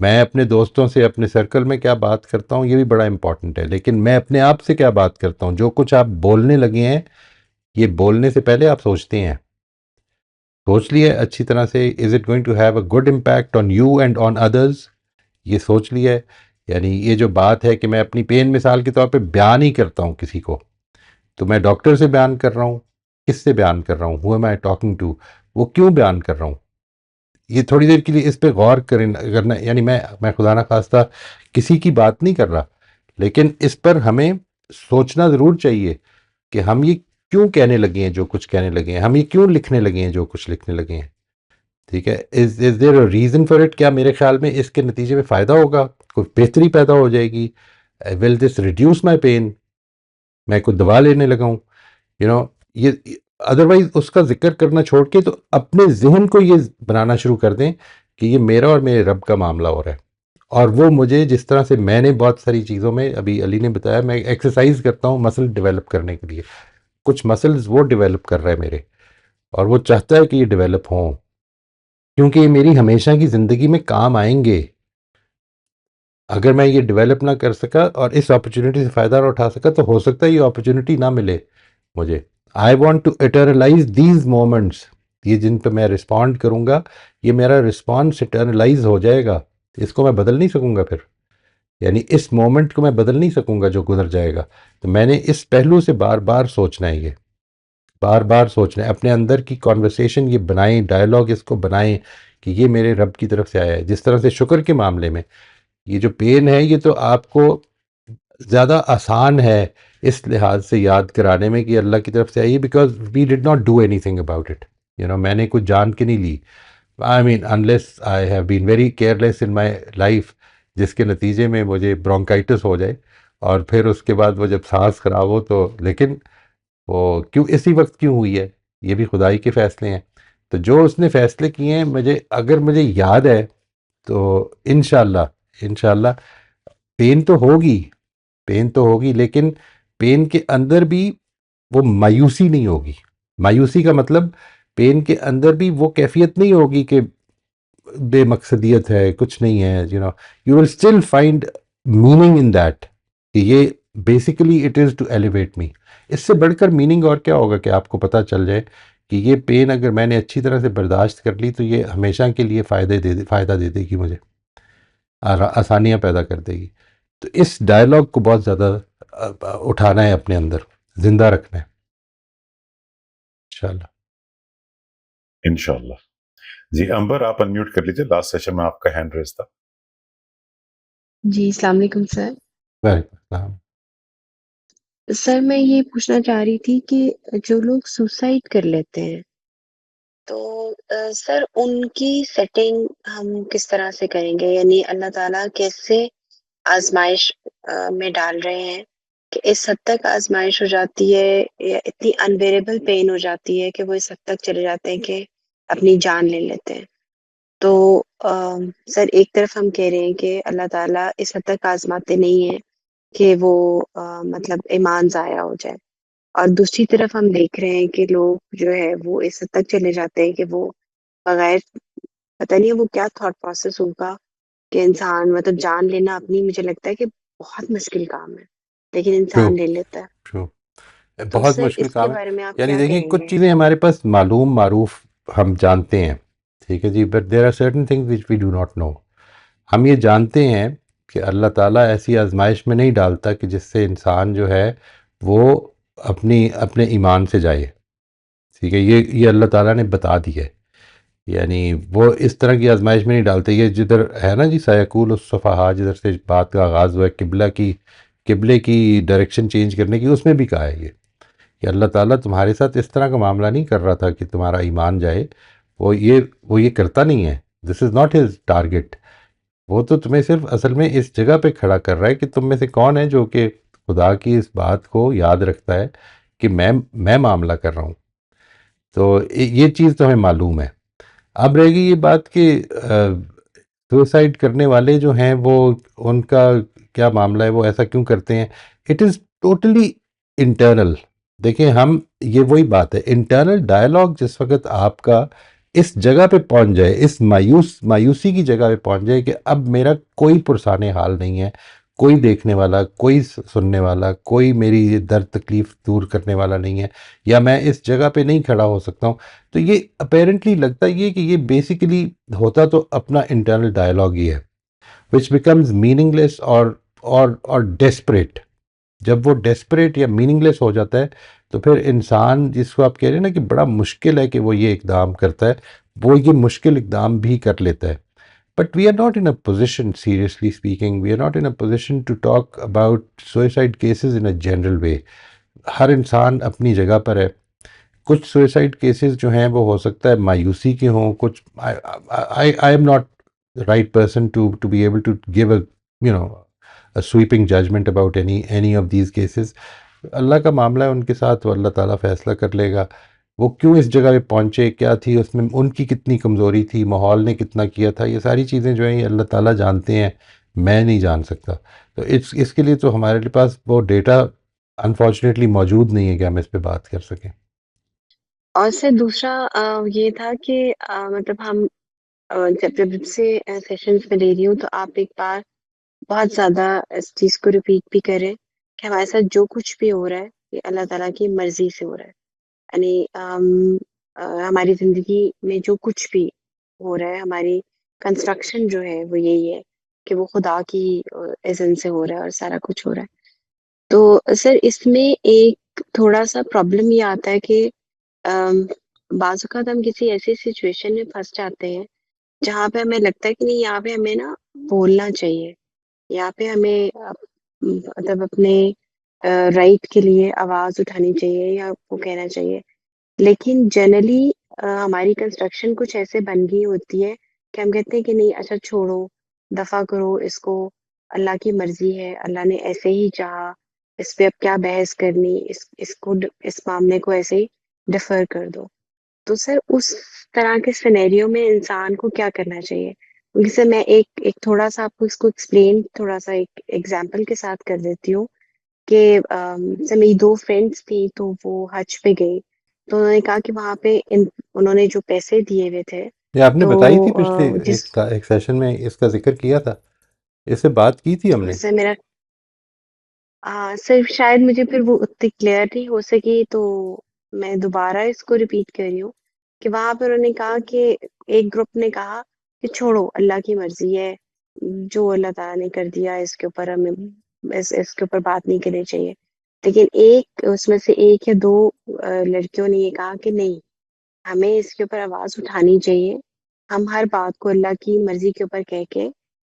میں اپنے دوستوں سے اپنے سرکل میں کیا بات کرتا ہوں یہ بھی بڑا امپورٹنٹ ہے، لیکن میں اپنے آپ سے کیا بات کرتا ہوں. جو کچھ آپ بولنے لگے ہیں یہ بولنے سے پہلے آپ سوچتے ہیں، سوچ لیے اچھی طرح سے، is it going to have a good impact on you and on others, یہ سوچ لیا ہے. یعنی یہ جو بات ہے کہ میں اپنی پین مثال کے طور پہ بیان ہی کرتا ہوں کسی کو، تو میں ڈاکٹر سے بیان کر رہا ہوں، کس سے بیان کر رہا ہوں، ہو ایم آئی ٹاکنگ ٹو، وہ کیوں بیان کر رہا ہوں. یہ تھوڑی دیر کے لیے اس پہ غور کرنا، یعنی میں خدا نہ خواستہ کسی کی بات نہیں کر رہا، لیکن اس پر ہمیں سوچنا ضرور چاہیے کہ ہم یہ کیوں کہنے لگے ہیں جو کچھ کہنے لگے ہیں، ہم یہ کیوں لکھنے لگے ہیں جو کچھ لکھنے لگے ہیں. ٹھیک ہے، از دیر اے ریزن فار اٹ؟ کیا میرے خیال میں اس کے نتیجے میں فائدہ ہوگا، کوئی بہتری پیدا ہو جائے گی؟ ول دس ریڈیوس مائی پین؟ میں کوئی دوا لینے لگا ہوں، یہ ادروائز اس کا ذکر کرنا چھوڑ کے تو اپنے ذہن کو یہ بنانا شروع کر دیں کہ یہ میرا اور میرے رب کا معاملہ ہو رہا ہے. اور وہ مجھے جس طرح سے میں نے بہت ساری چیزوں میں، ابھی علی نے بتایا میں ایکسرسائز کرتا ہوں مسل ڈیولپ کرنے کے لیے، کچھ مسلز وہ ڈیولپ کر رہا ہے میرے، اور وہ چاہتا ہے کہ یہ ڈیولپ ہوں کیونکہ یہ میری ہمیشہ کی زندگی میں کام آئیں گے. اگر میں یہ ڈیولپ نہ کر سکا اور اس اپرچونٹی سے فائدہ نہ اٹھا سکا تو ہو سکتا ہے یہ اپرچونٹی نہ ملے مجھے. I want to eternalize these moments, یہ جن پہ میں رسپونڈ کروں گا، یہ میرا رسپانس اٹرنلائز ہو جائے گا، اس کو میں بدل نہیں سکوں گا پھر. یعنی اس مومنٹ کو میں بدل نہیں سکوں گا جو گزر جائے گا. تو میں نے اس پہلو سے بار بار سوچنا ہے، یہ بار بار سوچنا ہے، اپنے اندر کی کانورسیشن یہ بنائیں، ڈائلاگ اس کو بنائیں کہ یہ میرے رب کی طرف سے آیا ہے. جس طرح سے شکر کے معاملے میں یہ جو پین ہے یہ تو آپ کو زیادہ آسان ہے اس لحاظ سے یاد کرانے میں کہ اللہ کی طرف سے آئی، because we did not do anything about it. میں نے کچھ جان کے نہیں لی، I mean unless I have been very careless in my life, جس کے نتیجے میں مجھے برونکائٹس ہو جائے اور پھر اس کے بعد وہ جب سانس خراب ہو تو، لیکن وہ کیوں اسی وقت کیوں ہوئی ہے، یہ بھی خدائی کے فیصلے ہیں. تو جو اس نے فیصلے کیے ہیں اگر مجھے یاد ہے تو انشاءاللہ پین تو ہوگی، لیکن پین کے اندر بھی وہ مایوسی نہیں ہوگی. مایوسی کا مطلب پین کے اندر بھی وہ کیفیت نہیں ہوگی کہ بے مقصدیت ہے، کچھ نہیں ہے. You will still find meaning in that کہ یہ basically it is to elevate me. اس سے بڑھ کر میننگ اور کیا ہوگا کہ آپ کو پتہ چل جائے کہ یہ پین اگر میں نے اچھی طرح سے برداشت کر لی تو یہ ہمیشہ کے لیے فائدہ دے دے گی مجھے، آسانیاں پیدا کر دے گی. تو اس ڈائلاگ کو بہت زیادہ اٹھانا ہے، اپنے اندر زندہ رکھنا ہے انشاءاللہ. انشاءاللہ. جی امبر آپ انمیوٹ کر لیجیے، لاسٹ سیشن میں آپ کا ہینڈ ریز تھا. جی السلام علیکم سر. وعلیکم السلام. سر میں یہ پوچھنا چاہ رہی تھی کہ جو لوگ سوسائڈ کر لیتے ہیں تو سر ان کی سیٹنگ ہم کس طرح سے کریں گے؟ یعنی اللہ تعالیٰ کیسے آزمائش میں ڈال رہے ہیں کہ اس حد تک آزمائش ہو جاتی ہے یا اتنی انبیریبل پین ہو جاتی ہے کہ وہ اس حد تک چلے جاتے ہیں کہ اپنی جان لے لیتے ہیں. تو سر ایک طرف ہم کہہ رہے ہیں کہ اللہ تعالیٰ اس حد تک آزماتے نہیں ہیں کہ وہ مطلب ایمان ضائع ہو جائے، اور دوسری طرف ہم دیکھ رہے ہیں کہ لوگ جو ہے وہ اس حد تک چلے جاتے ہیں کہ وہ بغیر پتہ نہیں وہ کیا تھاٹ پروسیس ہوگا کہ انسان مطلب جان لینا اپنی، مجھے لگتا ہے کہ بہت مشکل کام ہے لیکن ٹرو انسان لے لیتا ہے. ٹرو تو بہت سر مشکل اس کے کام ہے. بارے میں آپ یعنی کیا دیکھیں کہیں کچھ گے؟ چیزیں ہمارے پاس معلوم معروف ہم جانتے ہیں، ٹھیک ہے جی، but there are certain things which we do not know. ہم یہ جانتے ہیں کہ اللہ تعالیٰ ایسی آزمائش میں نہیں ڈالتا کہ جس سے انسان جو ہے وہ اپنے ایمان سے جائے، ٹھیک ہے، یہ اللہ تعالیٰ نے بتا دی ہے. یعنی وہ اس طرح کی آزمائش میں نہیں ڈالتے. یہ جدھر ہے نا جی سیقول الصفحاء، جدھر سے بات کا آغاز ہوا ہے قبلے کی ڈائریکشن چینج کرنے کی، اس میں بھی کہا ہے یہ کہ اللہ تعالیٰ تمہارے ساتھ اس طرح کا معاملہ نہیں کر رہا تھا کہ تمہارا ایمان جائے. وہ یہ کرتا نہیں ہے. دس از ناٹ ہز ٹارگیٹ. وہ تو تمہیں صرف اصل میں اس جگہ پہ کھڑا کر رہا ہے کہ تم میں سے کون ہے جو کہ خدا کی اس بات کو یاد رکھتا ہے کہ میں معاملہ کر رہا ہوں. تو یہ چیز تو ہمیں معلوم ہے. اب رہے گی یہ بات کہ سوسائڈ کرنے والے جو ہیں وہ ان کا کیا معاملہ ہے، وہ ایسا کیوں کرتے ہیں. It is totally internal. دیکھیں یہ وہی بات ہے، انٹرنل ڈائلاگ جس وقت آپ کا اس جگہ پہ پہنچ جائے، اس مایوسی کی جگہ پہ پہنچ جائے کہ اب میرا کوئی پرسان حال نہیں ہے، کوئی دیکھنے والا، کوئی سننے والا، کوئی میری درد تکلیف دور کرنے والا نہیں ہے، یا میں اس جگہ پہ نہیں کھڑا ہو سکتا ہوں. تو یہ اپیرنٹلی لگتا یہ کہ یہ بیسیکلی ہوتا تو اپنا انٹرنل ڈائلاگ ہی ہے which becomes meaningless اور desperate. جب وہ ڈیسپریٹ یا میننگ لیس ہو جاتا ہے تو پھر انسان جس کو آپ کہہ رہے ہیں نا کہ بڑا مشکل ہے کہ وہ یہ اقدام کرتا ہے، وہ یہ مشکل اقدام بھی کر لیتا ہے. But we are not in a position, seriously speaking we are not in a position to talk about suicide cases in a general way. ہر انسان اپنی جگہ پر ہے. کچھ سوئسائڈ کیسز جو ہیں وہ ہو سکتا ہے مایوسی کے ہوں، کچھ I am not right person to be able to give a a sweeping judgment about any of these cases. اللہ کا معاملہ ہے ان کے ساتھ، وہ اللہ تعالیٰ فیصلہ کر لے گا وہ کیوں اس جگہ پہ پہنچے، کیا تھی اس میں، ان کی کتنی کمزوری تھی، ماحول نے کتنا کیا تھا. یہ ساری چیزیں جو ہیں یہ اللہ تعالیٰ جانتے ہیں، میں نہیں جان سکتا. تو اس کے لیے تو ہمارے پاس وہ ڈیٹا انفارچونیٹلی موجود نہیں ہے کہ ہم اس پہ بات کر سکیں. اور سر دوسرا یہ تھا کہ مطلب ہم جب سے سیشنز میں لے رہی ہوں تو آپ ایک بار بہت زیادہ اس چیز کو ریپیٹ بھی کریں کہ ہمارے ساتھ جو کچھ بھی ہو رہا ہے یہ اللہ تعالیٰ کی مرضی سے ہو رہا ہے. یعنی ہماری زندگی میں جو کچھ بھی ہو رہا ہے، ہماری کنسٹرکشن جو ہے وہ یہی ہے کہ وہ خدا کی اذن سے ہو رہا ہے اور سارا کچھ ہو رہا ہے. تو سر اس میں ایک تھوڑا سا پرابلم یہ آتا ہے کہ بعض اوقات ہم کسی ایسی سچویشن میں پھنس جاتے ہیں جہاں پہ ہمیں لگتا ہے کہ نہیں یہاں پہ ہمیں نا بولنا چاہیے، یہاں پہ ہمیں مطلب اپنے رائٹ کے لیے آواز اٹھانی چاہیے یا وہ کہنا چاہیے. لیکن جنرلی ہماری کنسٹرکشن کچھ ایسے بن گئی ہوتی ہے کہ ہم کہتے ہیں کہ نہیں اچھا چھوڑو، دفع کرو اس کو، اللہ کی مرضی ہے، اللہ نے ایسے ہی چاہا، اس پہ اب کیا بحث کرنی، اس معاملے کو ایسے ہی ڈیفر کر دو. تو سر اس طرح کے سینیریو میں انسان کو کیا کرنا چاہیے؟ کیونکہ سر میں ایک تھوڑا سا آپ کو اس کو ایکسپلین تھوڑا سا ایک ایگزامپل کے ساتھ کر دیتی ہوں کہ سر میری 2 فرینڈس تھی تو وہ حج پہ گئی، تو انہوں نے کہا کہ وہاں پہ انہوں نے جو پیسے دیے ہوئے تھے یہ آپ نے تو بتائی تھی پچھلے جس ایک سیشن میں اس کا ذکر کیا تھا، اس سے بات کی تھی ہم نے. سے میرا سر شاید مجھے پھر وہ اتنی کلیئر نہیں ہو سکی تو میں دوبارہ اس کو ریپیٹ کر رہی ہوں کہ وہاں پہ انہوں نے کہا کہ ایک گروپ نے کہا کہ چھوڑو اللہ کی مرضی ہے، جو اللہ تعالیٰ نے کر دیا اس کے اوپر ہمیں اس کے اوپر بات نہیں کرنی چاہیے. لیکن ایک اس میں سے ایک یا 2 لڑکیوں نے یہ کہا کہ نہیں ہمیں اس کے اوپر آواز اٹھانی چاہیے، ہم ہر بات کو اللہ کی مرضی کے اوپر کہہ کے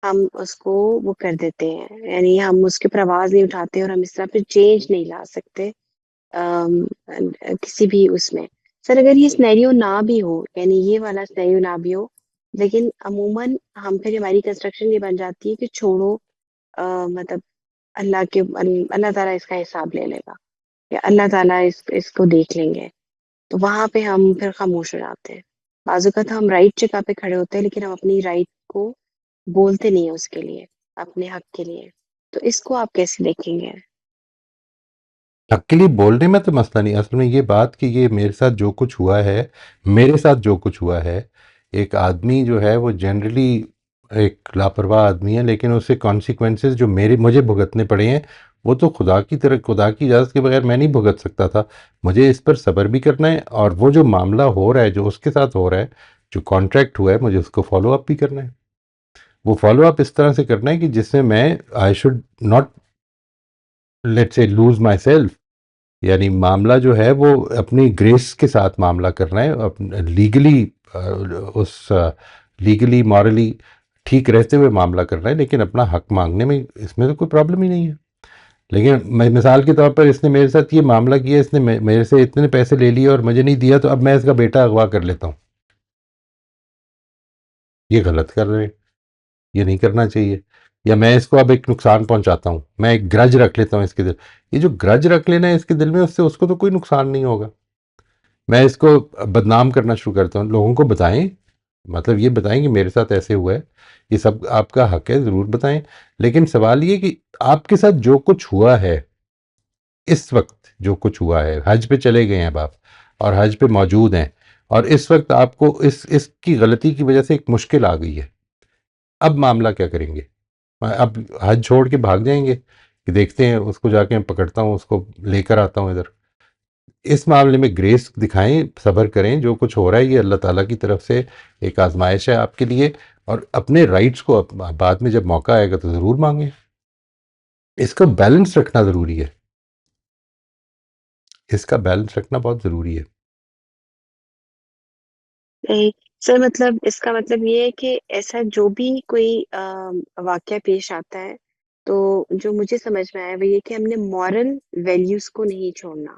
ہم اس کو وہ کر دیتے ہیں، یعنی ہم اس کے اوپر آواز نہیں اٹھاتے اور ہم اس طرح پھر چینج نہیں لا سکتے کسی بھی اس میں. سر اگر یہ سنیریو نہ بھی ہو، یعنی یہ والا سنیریو نہ بھی ہو، لیکن عموماً ہم پھر ہماری کنسٹرکشن یہ بن جاتی ہے کہ چھوڑو مطلب اللہ تعالیٰ اس کا حساب لے لے گا یا اللہ تعالیٰ اس کو دیکھ لیں گے. تو وہاں پہ ہم پھر خاموش ہو جاتے ہیں. بعض اوقات ہم رائٹ جگہ پہ کھڑے ہوتے ہیں لیکن ہم اپنی رائٹ کو بولتے نہیں ہیں اس کے لیے، اپنے حق کے لیے. تو اس کو آپ کیسے دیکھیں گے؟ حق کے لیے بولنے میں تو مسئلہ نہیں، اصل میں یہ بات کہ یہ میرے ساتھ جو کچھ ہوا ہے، میرے ساتھ جو کچھ ہوا ہے، ایک آدمی جو ہے وہ جنرلی ایک لاپرواہ آدمی ہے، لیکن اس سے کانسیکوینسز جو مجھے بھگتنے پڑے ہیں وہ تو خدا کی اجازت کے بغیر میں نہیں بھگت سکتا تھا. مجھے اس پر صبر بھی کرنا ہے، اور وہ جو معاملہ ہو رہا ہے، جو اس کے ساتھ ہو رہا ہے، جو کانٹریکٹ ہوا ہے، مجھے اس کو فالو اپ بھی کرنا ہے. وہ فالو اپ اس طرح سے کرنا ہے کہ جس میں میں I should not let's say lose myself. یعنی معاملہ جو ہے وہ اپنی گریس کے ساتھ معاملہ کرنا ہے، لیگلی مورلی ٹھیک رہتے ہوئے معاملہ کرنا ہے، لیکن اپنا حق مانگنے میں اس میں تو کوئی پرابلم ہی نہیں ہے. لیکن میں مثال کے طور پر اس نے میرے ساتھ یہ معاملہ کیا، اس نے میرے سے اتنے پیسے لے لیے اور مجھے نہیں دیا، تو اب میں اس کا بیٹا اغوا کر لیتا ہوں. یہ غلط کر رہے ہیں، یہ نہیں کرنا چاہیے. یا میں اس کو اب ایک نقصان پہنچاتا ہوں، میں ایک گرج رکھ لیتا ہوں اس کے دل. یہ جو گرج رکھ لینا ہے اس کے دل میں، اس سے اس کو تو کوئی نقصان نہیں ہوگا. میں اس کو بدنام کرنا شروع کرتا ہوں. لوگوں کو بتائیں، مطلب یہ بتائیں کہ میرے ساتھ ایسے ہوا ہے، یہ سب آپ کا حق ہے، ضرور بتائیں. لیکن سوال یہ کہ آپ کے ساتھ جو کچھ ہوا ہے، اس وقت جو کچھ ہوا ہے، حج پہ چلے گئے ہیں آپ اور حج پہ موجود ہیں، اور اس وقت آپ کو اس کی غلطی کی وجہ سے ایک مشکل آ گئی ہے. اب معاملہ کیا کریں گے؟ اب حج چھوڑ کے بھاگ جائیں گے کہ دیکھتے ہیں اس کو جا کے میں پکڑتا ہوں، اس کو لے کر آتا ہوں ادھر؟ اس معاملے میں گریس دکھائیں، صبر کریں. جو کچھ ہو رہا ہے یہ اللہ تعالیٰ کی طرف سے ایک آزمائش ہے آپ کے لیے، اور اپنے رائٹس کو بعد میں جب موقع آئے گا تو ضرور مانگیں. اس کا بیلنس رکھنا ضروری ہے، اس کا بیلنس رکھنا بہت ضروری ہے. نہیں سر، مطلب اس کا مطلب یہ ہے کہ ایسا جو بھی کوئی واقعہ پیش آتا ہے تو جو مجھے سمجھ میں آیا وہ یہ کہ ہم نے مورل ویلیوز کو نہیں چھوڑنا،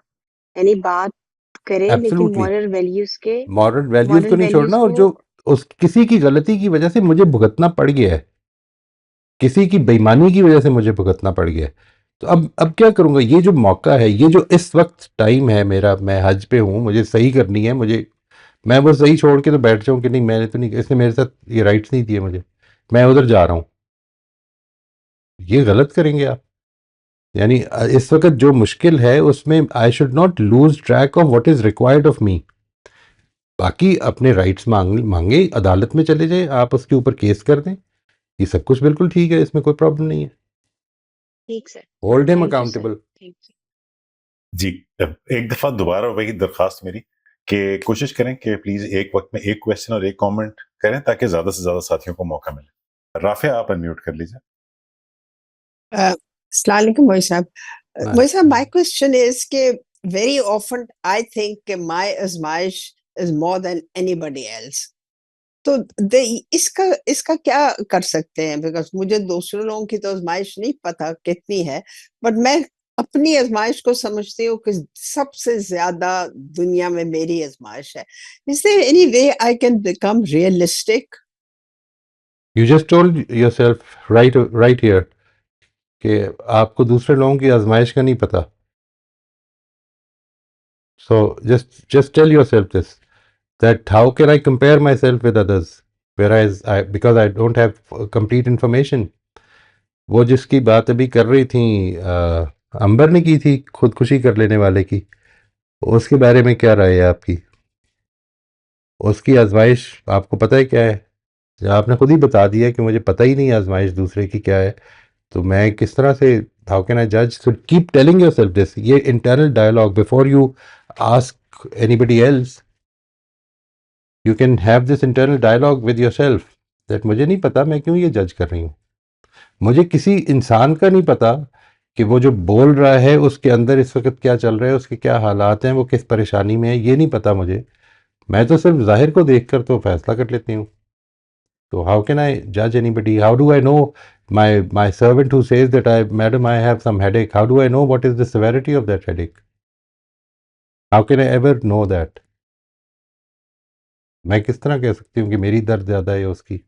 یعنی بات کریں لیکن ایبسلوٹلی مورل ویلیوز کے مورل ویلیوز کو مورل نہیں چھوڑنا، ویلیوز اور کو جو کسی کی غلطی کی وجہ سے مجھے بھگتنا پڑ گیا ہے، کسی کی بےایمانی کی وجہ سے مجھے بھگتنا پڑ گیا ہے، تو اب کیا کروں گا؟ یہ جو موقع ہے، یہ جو اس وقت ٹائم ہے میرا، میں حج پہ ہوں، مجھے صحیح کرنی ہے، میں وہ صحیح چھوڑ کے تو بیٹھ جاؤں کہ نہیں میں نے تو نہیں، اس نے میرے ساتھ یہ رائٹس نہیں دیے مجھے، میں ادھر جا رہا ہوں. یہ غلط کریں گے آپ. یعنی اس وقت جو مشکل ہے اس میں I should not lose track of what is required of me. باقی اپنے رائٹس مانگے، عدالت میں چلے جائیں، آپ اس کے اوپر کیس کر دیں، یہ سب کچھ بالکل ٹھیک ہے، اس میں کوئی پرابلم نہیں ہے. ٹھیک سر، ہولڈ ہم thank you sir, accountable. Thank you. جی ایک دفعہ دوبارہ وہی درخواست میری کہ کوشش کریں کہ پلیز ایک وقت میں ایک کویسچن اور ایک کامنٹ کریں تاکہ زیادہ سے زیادہ ساتھیوں کو موقع ملے. رافع آپ انمیوٹ کر لیجیے. السلام علیکم موئی صاحب. موئی صاحب، my question is کہ very often I think کہ my آزمائش is more than anybody else. تو اس کا کیا کر سکتے ہیں؟ بیکاز مجھے دوسرے لوگوں کی تو آزمائش نہیں پتا کتنی ہے، بٹ میں اپنی آزمائش کو سمجھتی ہوں کہ سب سے زیادہ دنیا میں میری آزمائش ہے. Is there any way I can become realistic? You just told yourself right here کہ آپ کو دوسرے لوگوں کی آزمائش کا نہیں پتا. So just tell yourself this, that how can I compare myself with others, whereas because I don't have complete information. وہ جس کی بات ابھی کر رہی تھیں امبر نے کی تھی، خودکشی کر لینے والے کی، اس کے بارے میں کیا رائے ہے آپ کی؟ اس کی آزمائش آپ کو پتہ ہے کیا ہے؟ آپ نے خود ہی بتا دیا کہ مجھے پتہ ہی نہیں آزمائش دوسرے کی کیا ہے، تو میں کس طرح سے how can I judge? So keep telling yourself this. یہ internal dialogue before you ask anybody else. You can have this internal dialogue with yourself that مجھے نہیں پتا میں کیوں یہ جج کر رہی ہوں. مجھے کسی انسان کا نہیں پتا کہ وہ جو بول رہا ہے اس کے اندر اس وقت کیا چل رہا ہے، اس کے کیا حالات ہیں، وہ کس پریشانی میں ہے، یہ نہیں پتا مجھے. میں تو صرف ظاہر کو دیکھ کر تو فیصلہ کر لیتی ہوں. تو how can I judge anybody? How do I know my servant who says that madam I have some headache, how do I know what is the severity of that headache? How can I ever know that? میں کس طرح کہہ سکتی ہوں کہ میری درد زیادہ ہے اس کی؟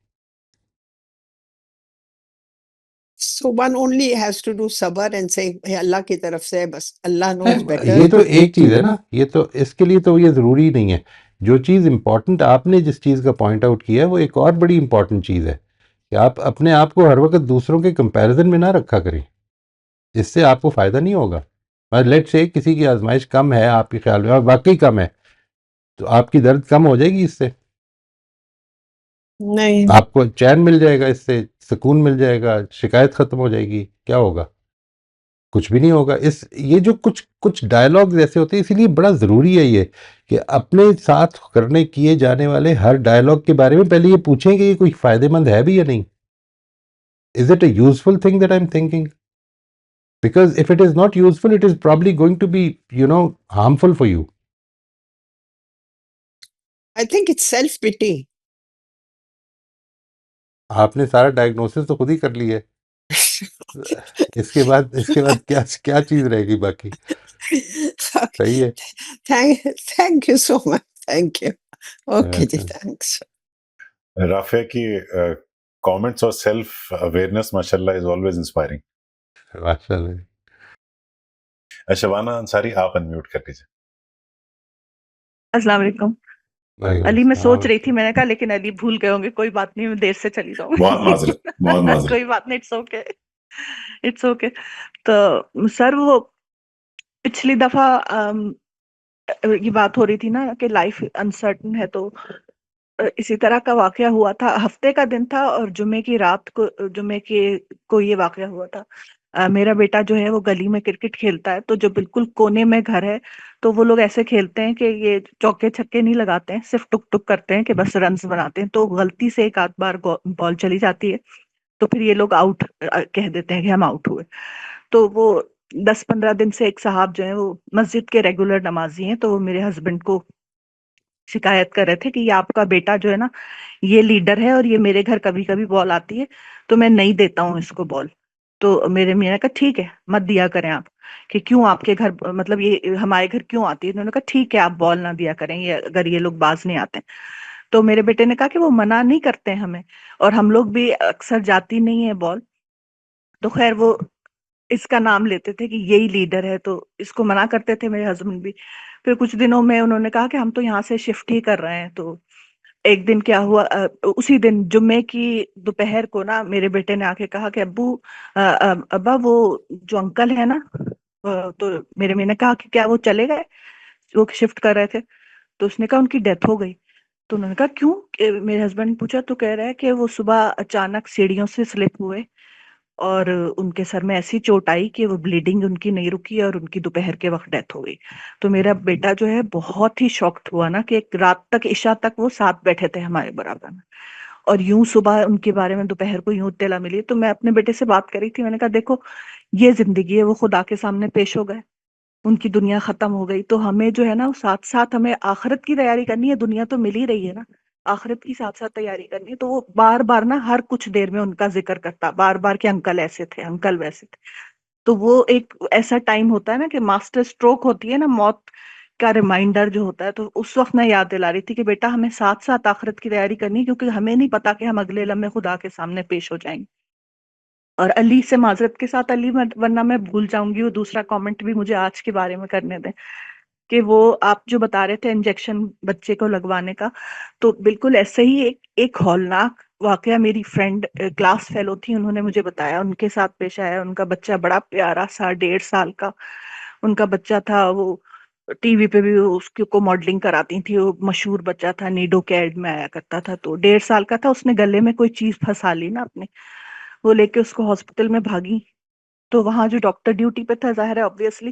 So one only has to do صبر and say hey, اللہ کی طرف سے بس اللہ knows better. یہ تو ایک چیز ہے نا، یہ تو اس کے لیے تو یہ ضروری نہیں ہے. جو چیز امپورٹنٹ آپ نے جس چیز کا پوائنٹ آؤٹ کیا ہے وہ ایک اور بڑی امپورٹنٹ چیز ہے کہ آپ اپنے آپ کو ہر وقت دوسروں کے کمپیریزن میں نہ رکھا کریں. اس سے آپ کو فائدہ نہیں ہوگا. لیٹ سے کسی کی آزمائش کم ہے آپ کے خیال میں اور واقعی کم ہے تو آپ کی درد کم ہو جائے گی، اس سے نہیں، آپ کو چین مل جائے گا، اس سے سکون مل جائے گا، شکایت ختم ہو جائے گی. کیا ہوگا؟ کچھ بھی نہیں ہوگا. یہ جو کچھ ڈائلاگز ایسے ہوتے ہیں، اسی لیے بڑا ضروری ہے یہ کہ اپنے ساتھ کرنے کیے جانے والے ہر ڈائلاگ کے بارے میں پہلے یہ پوچھیں کہ یہ کوئی فائدے مند ہے بھی یا نہیں. Is it a useful thing that I am thinking? Because if it is not useful it is probably going to be harmful for you. I think it's self pity. آپ نے سارا ڈائگنوسس تو خود ہی کر لی ہے. اس کے بعد کیا چیز رہے گی باقی؟ صحیح ہے. Thank you so much. Thank you. Okay G, thanks. رافع کی کامنٹس اور سیلف اویئرنیس ماشاء اللہ از آلویز انسپائرنگ. ماشاء اللہ. شبانہ انصاری آپ انمیوٹ کر لیجیے. السلام علیکم. علی میں سوچ رہی تھی، میں نے کہا لیکن علی بھول گئے ہوں گے، کوئی بات نہیں میں دیر سے چلی جاؤں. بہت معذرت. کوئی بات نہیں، اٹس اوکے. تو سر وہ پچھلی دفعہ یہ بات ہو رہی تھی نا کہ لائف انسرٹن ہے، تو اسی طرح کا واقعہ ہوا تھا. ہفتے کا دن تھا اور جمعے کی رات کو، جمعے کو یہ واقعہ ہوا تھا. میرا بیٹا جو ہے وہ گلی میں کرکٹ کھیلتا ہے، تو جو بالکل کونے میں گھر ہے تو وہ لوگ ایسے کھیلتے ہیں کہ یہ چوکے چھکے نہیں لگاتے ہیں، صرف ٹک ٹک کرتے ہیں کہ بس رنز بناتے ہیں. تو غلطی سے ایک آدھ بار بال چلی جاتی ہے تو پھر یہ لوگ آؤٹ کہہ دیتے ہیں کہ ہم آؤٹ ہوئے. تو وہ 10-15 دن سے ایک صاحب جو ہیں وہ مسجد کے ریگولر نمازی ہیں، تو وہ میرے ہسبینڈ کو شکایت کر رہے تھے کہ یہ آپ کا بیٹا جو ہے نا یہ لیڈر ہے اور یہ میرے گھر کبھی کبھی بال آتی ہے تو میں نہیں دیتا ہوں اس کو بال. تو میرے میاں نے کہا ٹھیک ہے مت دیا کریں آپ، کہ کیوں آپ کے گھر مطلب یہ ہمارے گھر کیوں آتی ہے. انہوں نے کہا ٹھیک ہے آپ بال نہ دیا کریں یہ اگر یہ لوگ باز نہیں آتے ہیں. تو میرے بیٹے نے کہا کہ وہ منع نہیں کرتے ہیں ہمیں اور ہم لوگ بھی اکثر جاتی نہیں ہے بال. تو خیر وہ اس کا نام لیتے تھے کہ یہی لیڈر ہے، تو اس کو منع کرتے تھے میرے ہسبینڈ بھی. پھر کچھ دنوں میں انہوں نے کہا کہ ہم تو یہاں سے شفٹ ہی کر رہے ہیں. تو ایک دن کیا ہوا، اسی دن جمعے کی دوپہر کو نا میرے بیٹے نے آ کے کہا کہ ابو ابا وہ جو انکل ہے نا، تو میرے میں نے کہا کہ کیا وہ چلے گئے، وہ شفٹ کر رہے تھے. تو اس نے کہا ان کی ڈیتھ ہو گئی. تو انہوں نے کہا کیوں، میرے ہسبینڈ نے پوچھا تو کہہ رہا ہے کہ وہ صبح اچانک سیڑھیوں سے سلپ ہوئے اور ان کے سر میں ایسی چوٹ آئی کہ وہ بلیڈنگ ان کی نہیں رکی اور ان کی دوپہر کے وقت ڈیتھ ہو گئی. تو میرا بیٹا جو ہے بہت ہی شاکڈ ہوا نا کہ ایک رات تک عشاء تک وہ ساتھ بیٹھے تھے ہمارے برابر میں، اور یوں صبح ان کے بارے میں دوپہر کو یوں اطلاع ملی. تو میں اپنے بیٹے سے بات کری تھی، میں نے کہا دیکھو یہ زندگی ہے، وہ خدا کے سامنے پیش ہو گئے، ان کی دنیا ختم ہو گئی. تو ہمیں جو ہے نا ساتھ ساتھ ہمیں آخرت کی تیاری کرنی ہے. دنیا تو مل ہی رہی ہے نا، آخرت کی ساتھ ساتھ تیاری کرنی ہے. تو وہ بار بار نا ہر کچھ دیر میں ان کا ذکر کرتا، بار بار کہ انکل ایسے تھے، انکل ویسے تھے. تو وہ ایک ایسا ٹائم ہوتا ہے نا کہ ماسٹر اسٹروک ہوتی ہے نا، موت کا ریمائنڈر جو ہوتا ہے. تو اس وقت میں یاد دلا رہی تھی کہ بیٹا ہمیں ساتھ ساتھ آخرت کی تیاری کرنی ہے، کیونکہ ہمیں نہیں پتا کہ ہم اگلے لمحے خدا کے سامنے پیش ہو جائیں گے. اور علی سے معذرت کے ساتھ علی، ورنہ میں بھول جاؤں گی، وہ دوسرا کامنٹ بھی مجھے آج کے بارے میں کرنے دیں کہ وہ آپ جو بتا رہے تھے انجیکشن بچے کو لگوانے کا، تو بالکل ایسے ہی ایک ہولناک واقعہ میری فرینڈ کلاس فیلو تھی، انہوں نے مجھے بتایا ان کے ساتھ پیش آیا. ان کا بچہ بڑا پیارا سا 1.5 سال کا ان کا بچہ تھا. وہ ٹی وی پہ بھی اس کو ماڈلنگ کراتی تھی، وہ مشہور بچہ تھا، نیڈو کے ایڈ میں آیا کرتا تھا. تو 1.5 سال کا تھا، اس نے گلے میں کوئی چیز پھنسا لی نا اپنے، وہ لے کے اس کو ہاسپٹل میں بھاگی. تو وہاں جو ڈاکٹر ڈیوٹی پہ تھا ظاہر ہے obviously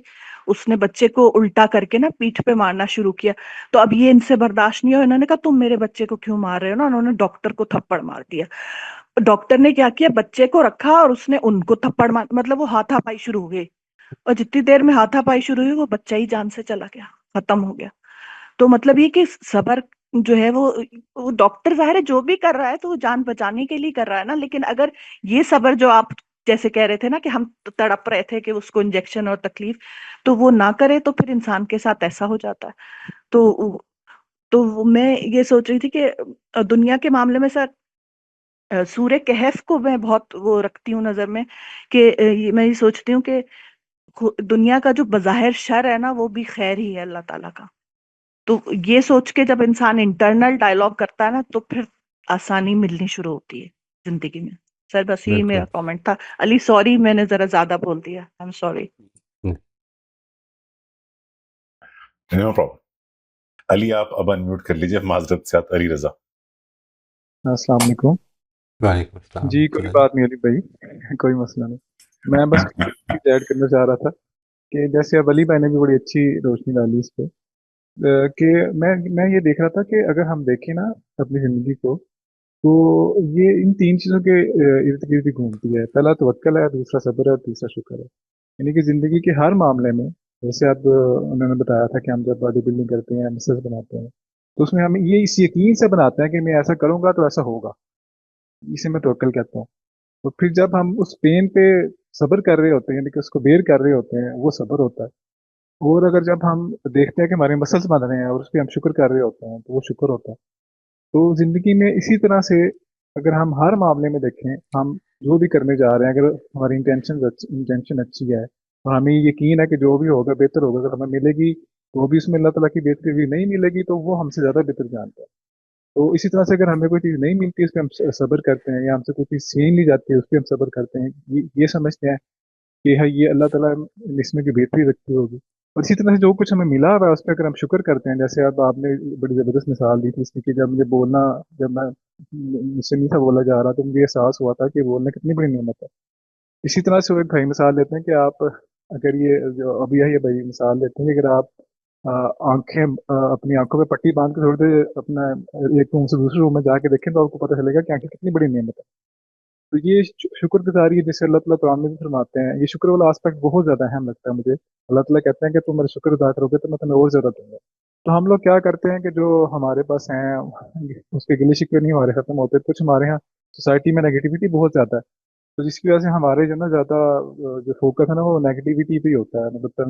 اس نے بچے کو الٹا کر کے نا پیٹھ پہ مارنا شروع کیا. تو اب یہ ان سے برداشت نہیں ہوا، انہوں نے کہا تم میرے بچے کو کیوں مار رہے ہو نا. انہوں نے ڈاکٹر کو تھپڑ مار دیا. ڈاکٹر نے کیا کیا، بچے کو رکھا اور اس نے ان کو تھپڑ مار، مطلب وہ ہاتھا پائی شروع ہو گئی. اور جتنی دیر میں ہاتھا پائی شروع ہوئی وہ بچہ ہی جان سے چلا گیا، ختم ہو گیا. تو مطلب یہ کہ صبر جو ہے وہ ڈاکٹر ظاہر ہے جو بھی کر رہا ہے تو وہ جان بچانے کے لیے کر رہا ہے نا. لیکن اگر یہ صبر جو آپ جیسے کہہ رہے تھے نا کہ ہم تڑپ رہے تھے کہ اس کو انجیکشن اور تکلیف، تو وہ نہ کرے تو پھر انسان کے ساتھ ایسا ہو جاتا ہے. تو میں یہ سوچ رہی تھی کہ دنیا کے معاملے میں سر سورہ کہف کو میں بہت وہ رکھتی ہوں نظر میں، کہ میں یہ سوچتی ہوں کہ دنیا کا جو بظاہر شر ہے نا وہ بھی خیر ہی ہے اللہ تعالیٰ کا. تو یہ سوچ کے جب انسان انٹرنل ڈائلاگ کرتا ہے نا تو پھر آسانی ملنی شروع ہوتی ہے زندگی میں. سر بس یہی میرا بالکل. کامنٹ تھا. علی سوری میں نے ذرا زیادہ بول دیا، I am sorry. No problem. Ali آپ اب انمیوٹ کر لیجیے معذرت سے. علی رضا. السلام علیکم. وعلیکم السلام. جی کوئی بات نہیں علی بھائی، کوئی مسئلہ نہیں. میں بس ایڈ کرنا چاہ رہا تھا کہ جیسے اب علی بھائی نے بھی بڑی اچھی روشنی ڈالی اس پہ، کہ میں یہ دیکھ رہا تھا کہ اگر ہم دیکھیں نا اپنی زندگی کو، تو یہ ان 3 چیزوں کے ارد گرد ہی گھومتی ہے. پہلا توکل ہے، دوسرا صبر ہے، اور تیسرا شکر ہے. یعنی کہ زندگی کے ہر معاملے میں، جیسے اب انہوں نے بتایا تھا کہ ہم جب باڈی بلڈنگ کرتے ہیں، مسلس بناتے ہیں، تو اس میں ہم یہ اس یقین سے بناتے ہیں کہ میں ایسا کروں گا تو ایسا ہوگا. اسے میں توکل کہتا ہوں. تو پھر جب ہم اس پین پہ صبر کر رہے ہوتے ہیں، یعنی کہ اس کو بیر کر رہے ہوتے ہیں، وہ صبر ہوتا ہے. اور اگر جب ہم دیکھتے ہیں کہ ہمارے مسلس بن رہے ہیں اور اس پہ ہم شکر کر رہے ہوتے ہیں تو وہ شکر ہوتا ہے. تو زندگی میں اسی طرح سے اگر ہم ہر معاملے میں دیکھیں، ہم جو بھی کرنے جا رہے ہیں، اگر ہماری انٹینشن اچھی ہے اور ہمیں یقین ہے کہ جو بھی ہوگا بہتر ہوگا، اگر ہمیں ملے گی تو بھی اس میں اللہ تعالیٰ کی بہتری بھی نہیں ملے گی تو وہ ہم سے زیادہ بہتر جانتا ہے. تو اسی طرح سے اگر ہمیں کوئی چیز نہیں ملتی اس پہ ہم صبر کرتے ہیں، یا ہم سے کوئی چیز چھین لی جاتی ہے اس پہ ہم صبر کرتے ہیں، یہ سمجھتے ہیں کہ یہ اللہ تعالیٰ اس میں کی بہتری رکھی ہوگی. اور اسی طرح سے جو کچھ ہمیں ملا ہوا ہے اس پہ اگر ہم شکر کرتے ہیں، جیسے اب آپ نے بڑی زبردست مثال دی تھی اس میں کہ جب مجھے بولنا، جب میں مجھ سے نہیں تھا بولا جا رہا تو مجھے احساس ہوا تھا کہ بولنا کتنی بڑی نعمت ہے. اسی طرح سے وہ ایک بھائی مثال لیتے ہیں کہ آپ اگر یہ جو ابھی یہ بھائی مثال لیتے ہیں کہ اگر آپ آنکھیں اپنی آنکھوں پہ پٹی باندھ کے تھوڑی دیر اپنا ایک روم سے دوسرے روم میں جا کے دیکھیں تو آپ کو پتہ چلے گا کہ آنکھیں کتنی بڑی نعمت ہے. تو یہ شکر گزاری ہے جسے اللہ تعالیٰ قرآن میں بھی فرماتے ہیں. یہ شکر والا آسپیکٹ بہت زیادہ اہم لگتا ہے مجھے. اللہ تعالیٰ کہتے ہیں کہ تم میرا شکر ادا کرو گے تو میں تمہیں اور زیادہ دوں گا. تو ہم لوگ کیا کرتے ہیں کہ جو ہمارے پاس ہیں اس کے گلے شکوے نہیں ہمارے ختم ہوتے. کچھ ہمارے یہاں سوسائٹی میں نیگیٹیوٹی بہت زیادہ ہے، تو جس کی وجہ سے ہمارے جو نا زیادہ جو فوکس ہے نا وہ نیگیٹیوٹی پہ ہی ہوتا ہے. مطلب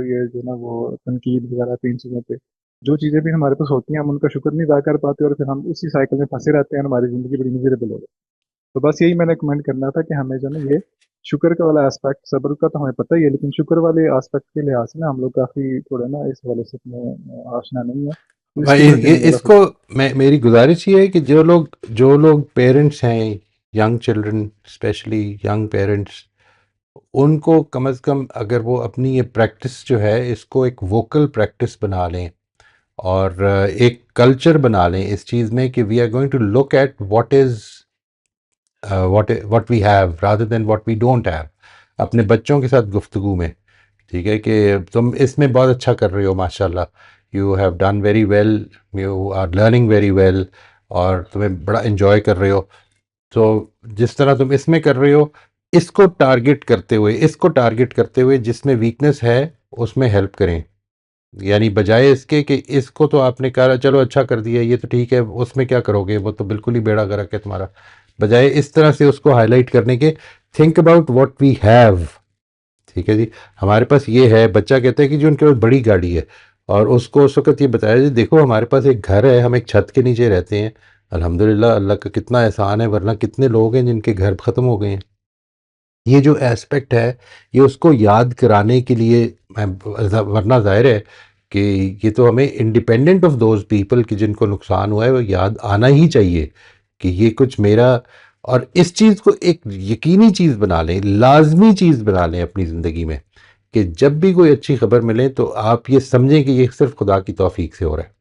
یہ جو نا وہ تنقید وغیرہ پہ، ان چیزوں پہ جو چیزیں بھی ہمارے پاس ہوتی ہیں ہم ان کا شکر نہیں ادا کر پاتے اور پھر ہم اسی سائیکل میں پھنسے رہتے ہیں. ہماری زندگی بڑی میزریبل ہو جاتی ہے. تو بس یہی میں نے کمنٹ کرنا تھا کہ ہمیں جو نا یہ شکر کا والا اسپیکٹ، صبر کا تو ہمیں پتہ ہی ہے، لیکن شکر والے اسپیکٹ کے لحاظ سے نا ہم لوگ کافی تھوڑا نا اس حوالے سے اپنے آشنا نہیں ہے. اس کی وجہ سے مجھے اس بڑا کو میری گزارش یہ ہے کہ جو لوگ پیرنٹس ہیں، young children especially young parents, ان کو کم از کم اگر وہ اپنی یہ پریکٹس جو ہے اس کو ایک ووکل پریکٹس بنا لیں اور ایک کلچر بنا لیں اس چیز میں کہ we are going to look at what we have rather than what we don't have, اپنے بچوں کے ساتھ گفتگو میں. ٹھیک ہے کہ تم اس میں بہت اچھا کر رہے ہو، ماشاء اللہ، you have done very well, you are learning very well, اور تمہیں بڑا انجوائے کر رہے ہو. تو جس طرح تم اس میں کر رہے ہو، اس کو ٹارگٹ کرتے ہوئے جس میں ویکنس ہے اس میں ہیلپ کریں. یعنی بجائے اس کے کہ اس کو تو آپ نے کہا چلو اچھا کر دیا، یہ تو ٹھیک ہے، اس میں کیا کرو گے، وہ تو بالکل ہی بیڑا گرک ہے تمہارا. بجائے اس طرح سے اس کو ہائی لائٹ کرنے کے، think about what we have. ٹھیک ہے جی، ہمارے پاس یہ ہے. بچہ کہتا ہے کہ جو ان کے پاس بڑی گاڑی ہے، اور اس کو اس وقت یہ بتایا جی دیکھو ہمارے پاس ایک گھر ہے، ہم ایک چھت کے نیچے رہتے ہیں، الحمدللہ اللہ کا کتنا احسان ہے، ورنہ کتنے لوگ ہیں جن کے گھر ختم ہو گئے ہیں. یہ جو ایسپیکٹ ہے یہ اس کو یاد کرانے کے لیے ورنہ ظاہر ہے کہ یہ تو ہمیں انڈیپینڈنٹ آف دوز پیپل کہ جن کو نقصان ہوا ہے وہ یاد آنا ہی چاہیے کہ یہ کچھ میرا. اور اس چیز کو ایک یقینی چیز بنا لیں، لازمی چیز بنا لیں اپنی زندگی میں کہ جب بھی کوئی اچھی خبر ملے تو آپ یہ سمجھیں کہ یہ صرف خدا کی توفیق سے ہو رہا ہے.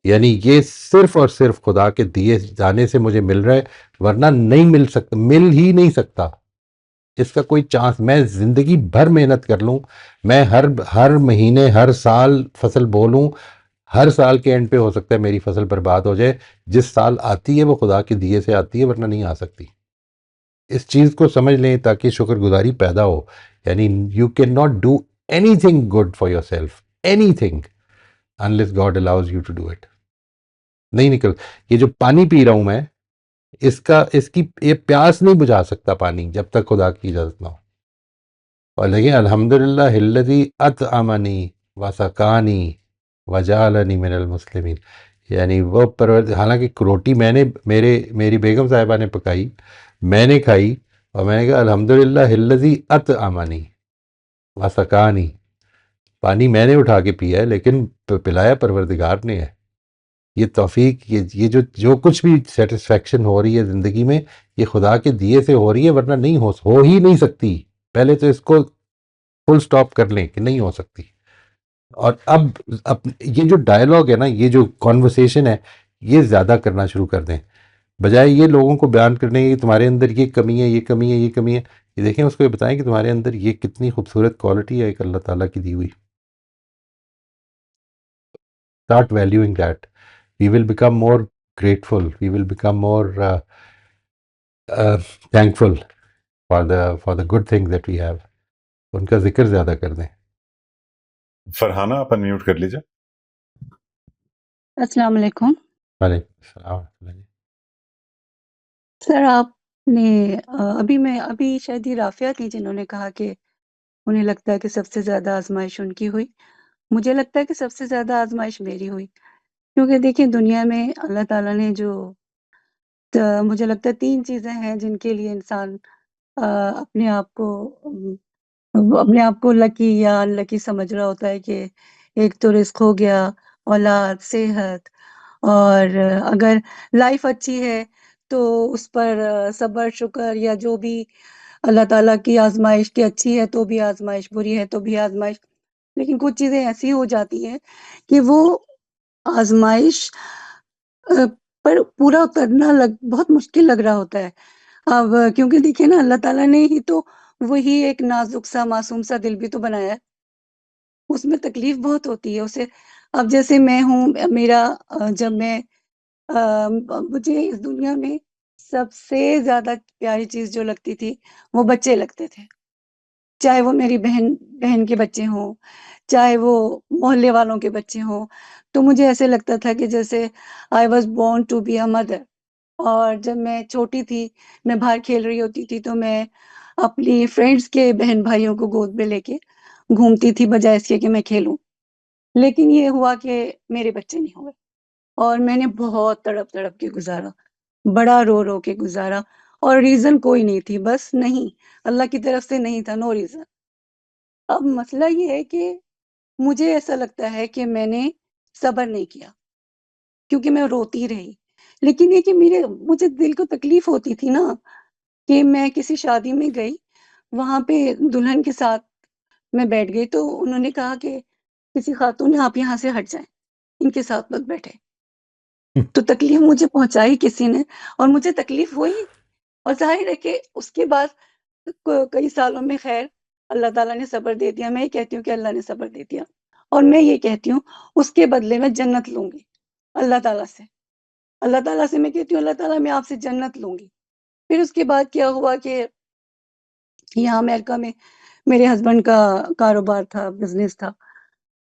یعنی یہ صرف اور صرف خدا کے دیے جانے سے مجھے مل رہا ہے، ورنہ نہیں مل سکتا، مل ہی نہیں سکتا. اس کا کوئی چانس، میں زندگی بھر محنت کر لوں، میں ہر مہینے ہر سال فصل بولوں، ہر سال کے اینڈ پہ ہو سکتا ہے میری فصل برباد ہو جائے. جس سال آتی ہے وہ خدا کے دیے سے آتی ہے، ورنہ نہیں آ سکتی. اس چیز کو سمجھ لیں تاکہ شکر گزاری پیدا ہو. یعنی you can not do anything good for yourself, anything unless God allows you to do it. نہیں نکل. یہ جو پانی پی رہا ہوں میں، اس کی یہ پیاس نہیں بجھا سکتا پانی جب تک خدا کی اجازت نہ ہو. اور لیکن الحمدللہ الذی اطعمنی وسقانی وجعلنی من المسلمین. یعنی وہ حالانکہ روٹی میری بیگم صاحبہ نے پکائی، میں نے کھائی، اور میں نے کہا الحمدللہ الذی اطعمنی وسقانی. پانی میں نے اٹھا کے پیا ہے لیکن پلایا پروردگار نے ہے. یہ توفیق، یہ جو کچھ بھی سیٹسفیکشن ہو رہی ہے زندگی میں، یہ خدا کے دیے سے ہو رہی ہے، ورنہ نہیں ہو ہی نہیں سکتی. پہلے تو اس کو فل سٹاپ کر لیں کہ نہیں ہو سکتی. اور اب یہ جو ڈائلاگ ہے نا، یہ جو کانورسیشن ہے، یہ زیادہ کرنا شروع کر دیں، بجائے یہ لوگوں کو بیان کرنے کہ تمہارے اندر یہ کمی ہے، یہ کمی ہے، یہ کمی ہے. یہ دیکھیں، اس کو یہ بتائیں کہ تمہارے اندر یہ کتنی خوبصورت کوالٹی ہے ایک اللہ تعالیٰ کی دی ہوئی. Start valuing that. We will become more grateful. We will become more thankful for the good things that we have. ان کا ذکر زیادہ کر دیں. فرحانہ آپ انمیوٹ کر لیجیے. السلام علیکم. وعلیکم السلام ورحمۃ اللہ. سر آپ نے ابھی شاید ہی رافعہ تھی جنہوں نے کہا کہ انہیں لگتا ہے کہ سب سے زیادہ آزمائش ان کی ہوئی. مجھے لگتا ہے کہ سب سے زیادہ آزمائش میری ہوئی، کیونکہ دیکھیں دنیا میں اللہ تعالیٰ نے جو مجھے لگتا ہے 3 چیزیں ہیں جن کے لیے انسان اپنے آپ کو لکی یا انلکی سمجھ رہا ہوتا ہے، کہ ایک تو رزق ہو گیا، اولاد، صحت، اور اگر لائف اچھی ہے تو اس پر صبر، شکر، یا جو بھی اللہ تعالیٰ کی آزمائش کی اچھی ہے تو بھی آزمائش، بری ہے تو بھی آزمائش. لیکن کچھ چیزیں ایسی ہو جاتی ہیں کہ وہ آزمائش پر پورا کرنا بہت مشکل لگ رہا ہوتا ہے. اب کیونکہ دیکھیے نا، اللہ تعالیٰ نے ہی تو وہی ایک نازک سا معصوم سا دل بھی تو بنایا ہے. اس میں تکلیف بہت ہوتی ہے اسے. اب جیسے میں ہوں، میرا جب میں مجھے اس دنیا میں سب سے زیادہ پیاری چیز جو لگتی تھی وہ بچے لگتے تھے. چاہے وہ میری بہن کے بچے ہوں، چاہے وہ محلے والوں کے بچے ہوں، تو مجھے ایسے لگتا تھا کہ جیسے I was born to be a mother. اور جب میں چھوٹی تھی، میں باہر کھیل رہی ہوتی تھی تو میں اپنی فرینڈس کے بہن بھائیوں کو گود میں لے کے گھومتی تھی بجائے اس کے کہ میں کھیلوں. لیکن یہ ہوا کہ میرے بچے نہیں ہوئے، اور میں نے بہت تڑپ تڑپ کے گزارا، بڑا رو رو کے گزارا، اور ریزن کوئی نہیں تھی، بس نہیں، اللہ کی طرف سے نہیں تھا، نو ریزن. اب مسئلہ یہ ہے کہ مجھے ایسا لگتا ہے کہ میں نے صبر نہیں کیا، کیونکہ میں روتی رہی. لیکن یہ کہ مجھے دل کو تکلیف ہوتی تھی نا، کہ میں کسی شادی میں گئی، وہاں پہ دلہن کے ساتھ میں بیٹھ گئی تو انہوں نے کہا کہ کسی خاتون نے، آپ یہاں سے ہٹ جائیں، ان کے ساتھ مت بیٹھے. تو تکلیف مجھے پہنچائی کسی نے، اور مجھے تکلیف ہوئی. اور ظاہر ہے کہ اس کے بعد کئی سالوں میں خیر اللہ تعالیٰ نے صبر دے دیا. میں یہ کہتی ہوں کہ اللہ نے صبر دے دیا، اور میں یہ کہتی ہوں اس کے بدلے میں جنت لوں گی اللہ تعالیٰ سے. اللہ تعالیٰ سے میں کہتی ہوں اللہ تعالیٰ میں آپ سے جنت لوں گی. پھر اس کے بعد کیا ہوا کہ یہاں امریکہ میں میرے ہسبینڈ کا کاروبار تھا، بزنس تھا،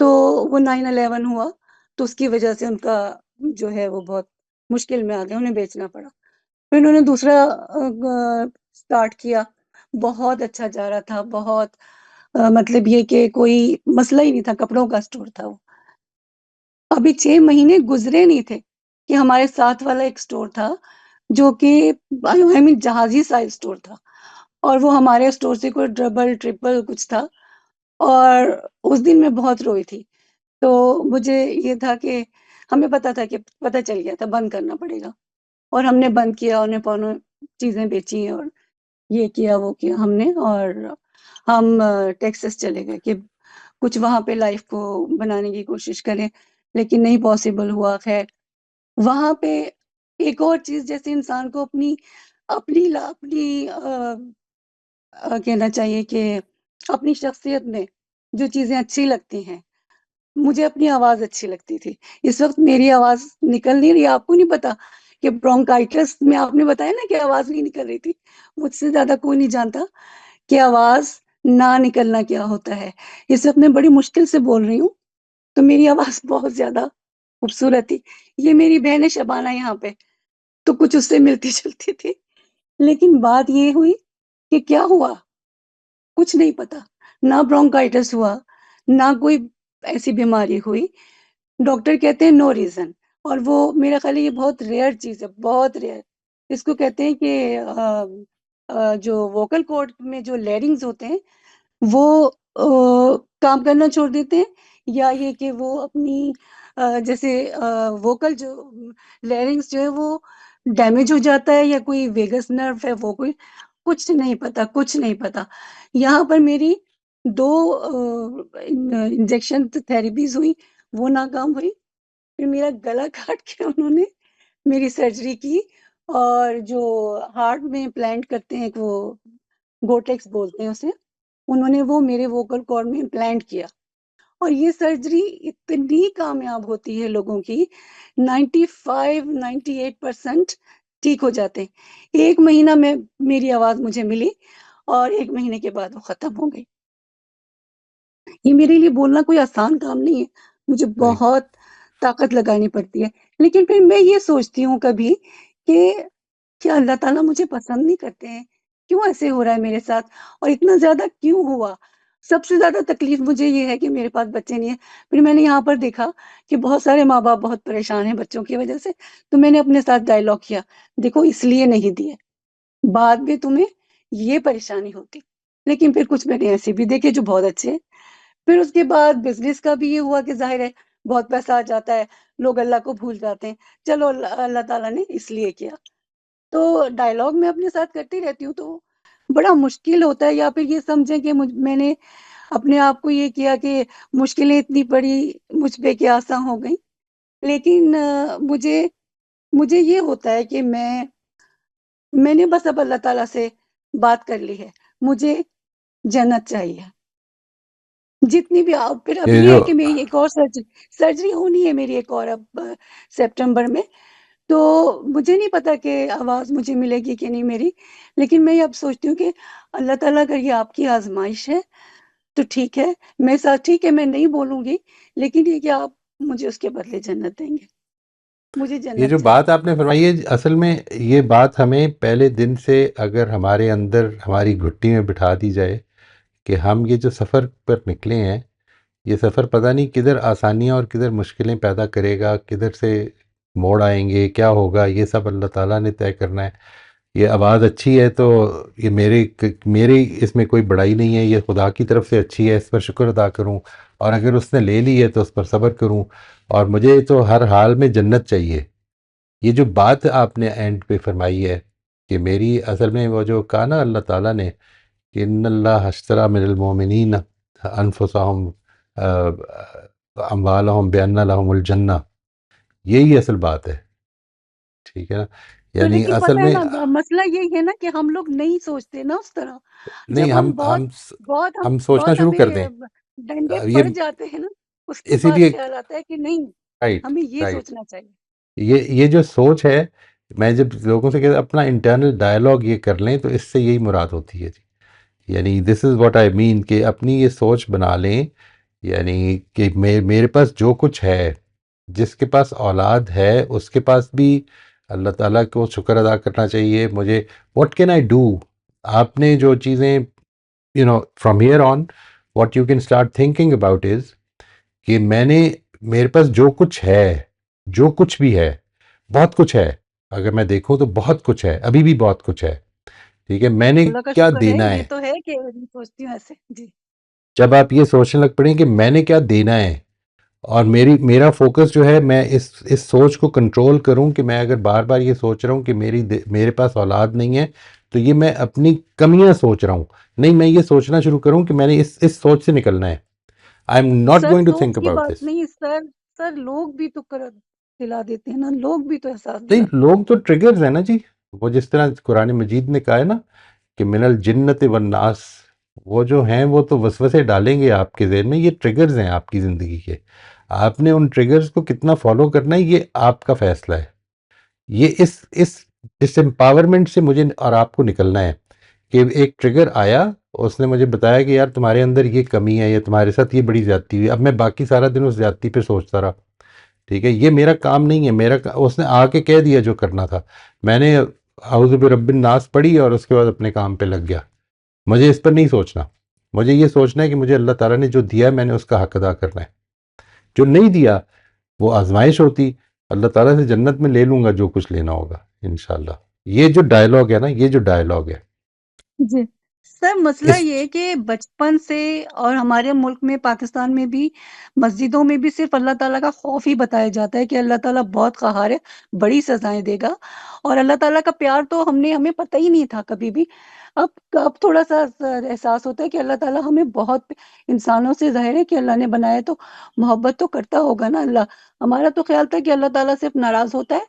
تو وہ 9/11 ہوا تو اس کی وجہ سے ان کا جو ہے وہ بہت مشکل میں آ گیا، انہیں بیچنا پڑا. پھر انہوں نے دوسرا سٹارٹ کیا، بہت اچھا جا رہا تھا، بہت مطلب یہ کہ کوئی مسئلہ ہی نہیں تھا، کپڑوں کا اسٹور تھا وہ. ابھی 6 مہینے گزرے نہیں تھے کہ ہمارے ساتھ والا ایک اسٹور تھا جو کہ جہازی سائز اسٹور تھا، اور وہ ہمارے اسٹور سے کوئی ڈبل ٹرپل کچھ تھا. اور اس دن میں بہت روئی تھی. تو مجھے یہ تھا کہ ہمیں پتہ چل گیا تھا بند کرنا پڑے گا، اور ہم نے بند کیا، انہیں پانوں چیزیں بیچی، اور یہ کیا وہ کیا ہم نے. اور ہم ٹیکسس چلے گئے کہ کچھ وہاں پہ لائف کو بنانے کی کوشش کریں، لیکن نہیں پاسبل ہوا. خیر وہاں پہ ایک اور چیز، جیسے انسان کو اپنی کہنا چاہیے کہ اپنی شخصیت میں جو چیزیں اچھی لگتی ہیں، مجھے اپنی آواز اچھی لگتی تھی. اس وقت میری آواز نکل نہیں رہی، آپ کو نہیں پتا کہ برونکائٹس میں آپ نے بتایا نا کہ آواز نہیں نکل رہی تھی. مجھ سے زیادہ کوئی نہیں جانتا کہ آواز نہ نکلنا کیا ہوتا ہے. اس وقت میں بڑی مشکل سے بول رہی ہوں تو میری آواز بہت زیادہ خوبصورت تھی. یہ میری بہن ہے شبانہ یہاں پہ، تو کچھ اس سے ملتی جلتی تھی. لیکن بات یہ ہوئی کہ کیا ہوا کچھ نہیں پتا، نہ برونکائٹس ہوا، نہ کوئی ایسی بیماری ہوئی. ڈاکٹر کہتے ہیں نو ریزن. اور وہ میرا خیال ہے یہ بہت ریئر چیز ہے، بہت ریئر. اس کو کہتے ہیں کہ جو ووکل کورڈ میں جو لیرنگز ہوتے ہیں وہ کام کرنا چھوڑ دیتے ہیں، یا یہ کہ وہ اپنی جیسے ووکل جو لیرنگز جو ہے وہ ڈیمیج ہو جاتا ہے، یا کوئی ویگس نرو ہے وہ کوئی کچھ نہیں پتا. یہاں پر میری 2 انجیکشن تھراپیز ہوئی، وہ ناکام ہوئی. پھر میرا گلا کاٹ کے انہوں نے میری سرجری کی، اور جو ہارٹ میں پلانٹ کرتے ہیں وہ گوٹیکس بولتے ہیں اسے، انہوں نے وہ میرے ووکل کارڈ میں امپلانٹ کیا. اور یہ سرجری اتنی کامیاب ہوتی ہے لوگوں کی، 95-98% ٹھیک ہو جاتے ہیں. 1 مہینہ میں میری آواز مجھے ملی، اور 1 مہینے کے بعد وہ ختم ہو گئی. یہ میرے لیے بولنا کوئی آسان کام نہیں ہے، مجھے بہت طاقت لگانی پڑتی ہے. لیکن پھر میں یہ سوچتی ہوں کبھی کہ کیا اللہ تعالیٰ مجھے پسند نہیں کرتے ہیں؟ کیوں ایسے ہو رہا ہے میرے ساتھ، اور اتنا زیادہ کیوں ہوا؟ سب سے زیادہ تکلیف مجھے یہ ہے کہ میرے پاس بچے نہیں ہیں. پھر میں نے یہاں پر دیکھا کہ بہت سارے ماں باپ بہت پریشان ہیں بچوں کی وجہ سے، تو میں نے اپنے ساتھ ڈائلاگ کیا، دیکھو اس لیے نہیں دیے، بعد میں تمہیں یہ پریشانی ہوتی. لیکن پھر کچھ میں نے ایسے بھی دیکھے جو بہت اچھے ہیں. پھر اس کے بعد بزنس کا بھی یہ ہوا کہ ظاہر ہے بہت پیسہ آ جاتا ہے، لوگ اللہ کو بھول جاتے ہیں، چلو اللہ تعالیٰ نے اس لیے کیا. تو ڈائلاگ میں اپنے ساتھ کرتی رہتی ہوں، تو بڑا مشکل ہوتا ہے. یا پھر یہ سمجھیں کہ میں نے اپنے آپ کو یہ کیا کہ مشکلیں اتنی بڑی مجھ پہ کہ آسان ہو گئیں، لیکن مجھے یہ ہوتا ہے کہ میں نے بس اب اللہ تعالیٰ سے بات کر لی ہے، مجھے جنت چاہیے جتنی بھی پھر اب یہ یہ جو ہے کہ میری ایک اور سرجری ہونی ہے میری ایک اور اب سپٹمبر میں، تو مجھے نہیں پتا کہ آواز مجھے ملے گی کہ نہیں میری، لیکن میں یہ اب سوچتی ہوں کہ اللہ تعالیٰ اگر یہ آپ کی آزمائش ہے تو ٹھیک ہے، میرے ساتھ ٹھیک ہے، میں نہیں بولوں گی، لیکن یہ کہ آپ مجھے اس کے بدلے جنت دیں گے، مجھے یہ جنت جو چاہیے۔ بات آپ نے فرمائی ہے اصل میں یہ بات ہمیں پہلے دن سے اگر ہمارے اندر ہماری گھٹی میں بٹھا دی جائے کہ ہم یہ جو سفر پر نکلے ہیں، یہ سفر پتہ نہیں کدھر آسانیاں اور کدھر مشکلیں پیدا کرے گا، کدھر سے موڑ آئیں گے، کیا ہوگا، یہ سب اللہ تعالیٰ نے طے کرنا ہے۔ یہ آواز اچھی ہے تو یہ میری اس میں کوئی بڑائی نہیں ہے، یہ خدا کی طرف سے اچھی ہے، اس پر شکر ادا کروں، اور اگر اس نے لے لی ہے تو اس پر صبر کروں، اور مجھے تو ہر حال میں جنت چاہیے۔ یہ جو بات آپ نے اینڈ پہ فرمائی ہے کہ میری اصل میں وہ جو کہا نا اللہ تعالیٰ نے کہ ان اللہ اشتری من المومنین انفسہم اموالہم بان لہم الجنہ، یہی اصل بات ہے، ٹھیک ہے نا؟ تو یعنی لیکن اصل پتہ ہے میں نا مسئلہ یہی ہے نا کہ ہم لوگ نہیں سوچتے نا اس طرح، نہیں، جب ہم بہت بہت ہم سوچنا بہت شروع کر دیں، ہمیں ڈنڈے یہ پڑ جاتے ہیں نا، اس کے اسی بعد لیے خیال آتا ہے کہ نہیں، رائٹ ہمیں یہ رائٹ سوچنا چاہیے۔ یہ جو سوچ ہے، میں جب لوگوں سے کہتا اپنا انٹرنل ڈائلاگ یہ کر لیں تو اس سے یہی مراد ہوتی ہے جی، یعنی دس از واٹ آئی مین کہ اپنی یہ سوچ بنا لیں، یعنی کہ میرے پاس جو کچھ ہے، جس کے پاس اولاد ہے اس کے پاس بھی اللہ تعالیٰ کو شکر ادا کرنا چاہیے۔ مجھے واٹ کین آئی ڈو، آپ نے جو چیزیں from here on what you can start thinking about is کہ میرے پاس جو کچھ ہے، جو کچھ بھی ہے، بہت کچھ ہے، اگر میں دیکھوں تو بہت کچھ ہے، ابھی بھی بہت کچھ ہے، ٹھیک ہے، میں نے اللہ کا کیا شکر ہے، دینا یہ ہے۔ تو ہے کہ میں سوچتی ہوں ایسے جی۔ جب آپ یہ سوچنے لگ پڑیں کہ میں نے کیا دینا ہے، اور میرا فوکس جو ہے میں اس سوچ کو کنٹرول کروں کہ میں اگر بار بار یہ سوچ رہا ہوں کہ میرے پاس اولاد نہیں ہے تو یہ میں اپنی کمیاں سوچ رہا ہوں، نہیں، میں یہ سوچنا شروع کروں کہ میں نے اس سوچ سے نکلنا ہے۔ I am not sure going to سوچ تھنک کی اباؤٹ بات دس۔ نہیں سر لوگ بھی تو دلا دیتے ہیں نا، لوگ بھی تو احساس نہیں، دلاتے لوگ تو ٹریگرز ہیں نا جی، وہ جس طرح قرآن مجید نے کہا ہے نا کہ من الجنت والناس، وہ جو ہیں وہ تو وسوسے ڈالیں گے آپ کے ذہن میں، یہ ٹریگرز ہیں آپ کی زندگی کے، آپ نے ان ٹریگرز کو کتنا فالو کرنا ہے یہ آپ کا فیصلہ ہے۔ یہ اس ڈس امپاورمنٹ سے مجھے اور آپ کو نکلنا ہے کہ ایک ٹریگر آیا، اس نے مجھے بتایا کہ یار تمہارے اندر یہ کمی ہے، یا تمہارے ساتھ یہ بڑی زیادتی ہوئی، اب میں باقی سارا دن اس زیادتی پہ سوچتا رہا، ٹھیک ہے، یہ میرا کام نہیں ہے، اس نے آ کے کہہ دیا جو کرنا تھا، میں نے اعوذ برب الناس پڑھی اور اس کے بعد اپنے کام پہ لگ گیا۔ مجھے اس پر نہیں سوچنا، مجھے یہ سوچنا ہے کہ مجھے اللہ تعالیٰ نے جو دیا ہے میں نے اس کا حق ادا کرنا ہے، جو نہیں دیا وہ آزمائش ہوتی، اللہ تعالیٰ سے جنت میں لے لوں گا جو کچھ لینا ہوگا انشاءاللہ۔ یہ جو ڈائلاگ ہے نا، یہ جو ڈائلاگ ہے جی سر، مسئلہ اس یہ ہے کہ بچپن سے اور ہمارے ملک میں پاکستان میں بھی مسجدوں میں بھی صرف اللہ تعالیٰ کا خوف ہی بتایا جاتا ہے کہ اللہ تعالیٰ بہت قہار ہے، بڑی سزائیں دے گا، اور اللہ تعالیٰ کا پیار تو ہمیں پتہ ہی نہیں تھا کبھی بھی۔ اب تھوڑا سا احساس ہوتا ہے کہ اللہ تعالیٰ ہمیں بہت، انسانوں سے ظاہر ہے کہ اللہ نے بنایا تو محبت تو کرتا ہوگا نا اللہ، ہمارا تو خیال تھا کہ اللہ تعالیٰ صرف ناراض ہوتا ہے،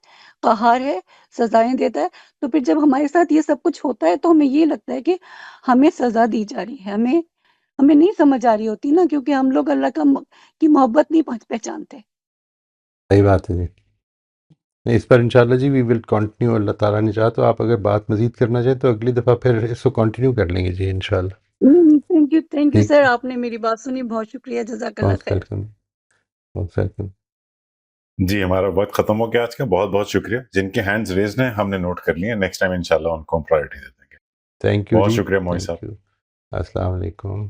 قہار ہے، سزائیں دیتا ہے، تو پھر جب ہمارے ساتھ یہ سب کچھ ہوتا ہے تو ہمیں یہ لگتا ہے کہ ہمیں سزا دی جا رہی ہے، ہمیں نہیں سمجھ آ رہی ہوتی نا، کیونکہ ہم لوگ اللہ کی محبت نہیں پہچانتے۔ صحیح بات ہے جی، اس پر انشاءاللہ جی وی ول کنٹینیو، اللہ تعالیٰ نے چاہا تو آپ اگر بات مزید کرنا چاہیں تو اگلی دفعہ پھر اس کو کنٹینیو کر لیں گے جی انشاءاللہ۔ تھینک یو ٹھیک، سر، آپ نے میری بات سنی، بہت شکریہ، جزاک اللہ موسٹ خیر۔ Welcome, most welcome. جی ہمارا وقت ختم ہو گیا آج کا، بہت بہت شکریہ، جن کے ہینڈز ریزڈ ہیں ہم نے نوٹ کر لیے، نیکسٹ ٹائم انشاءاللہ ان کو ہم پرائورٹی دے دیں گے۔ تھینک یو بہت جی، شکریہ موئی تھینک صاحب۔ یو، السلام علیکم۔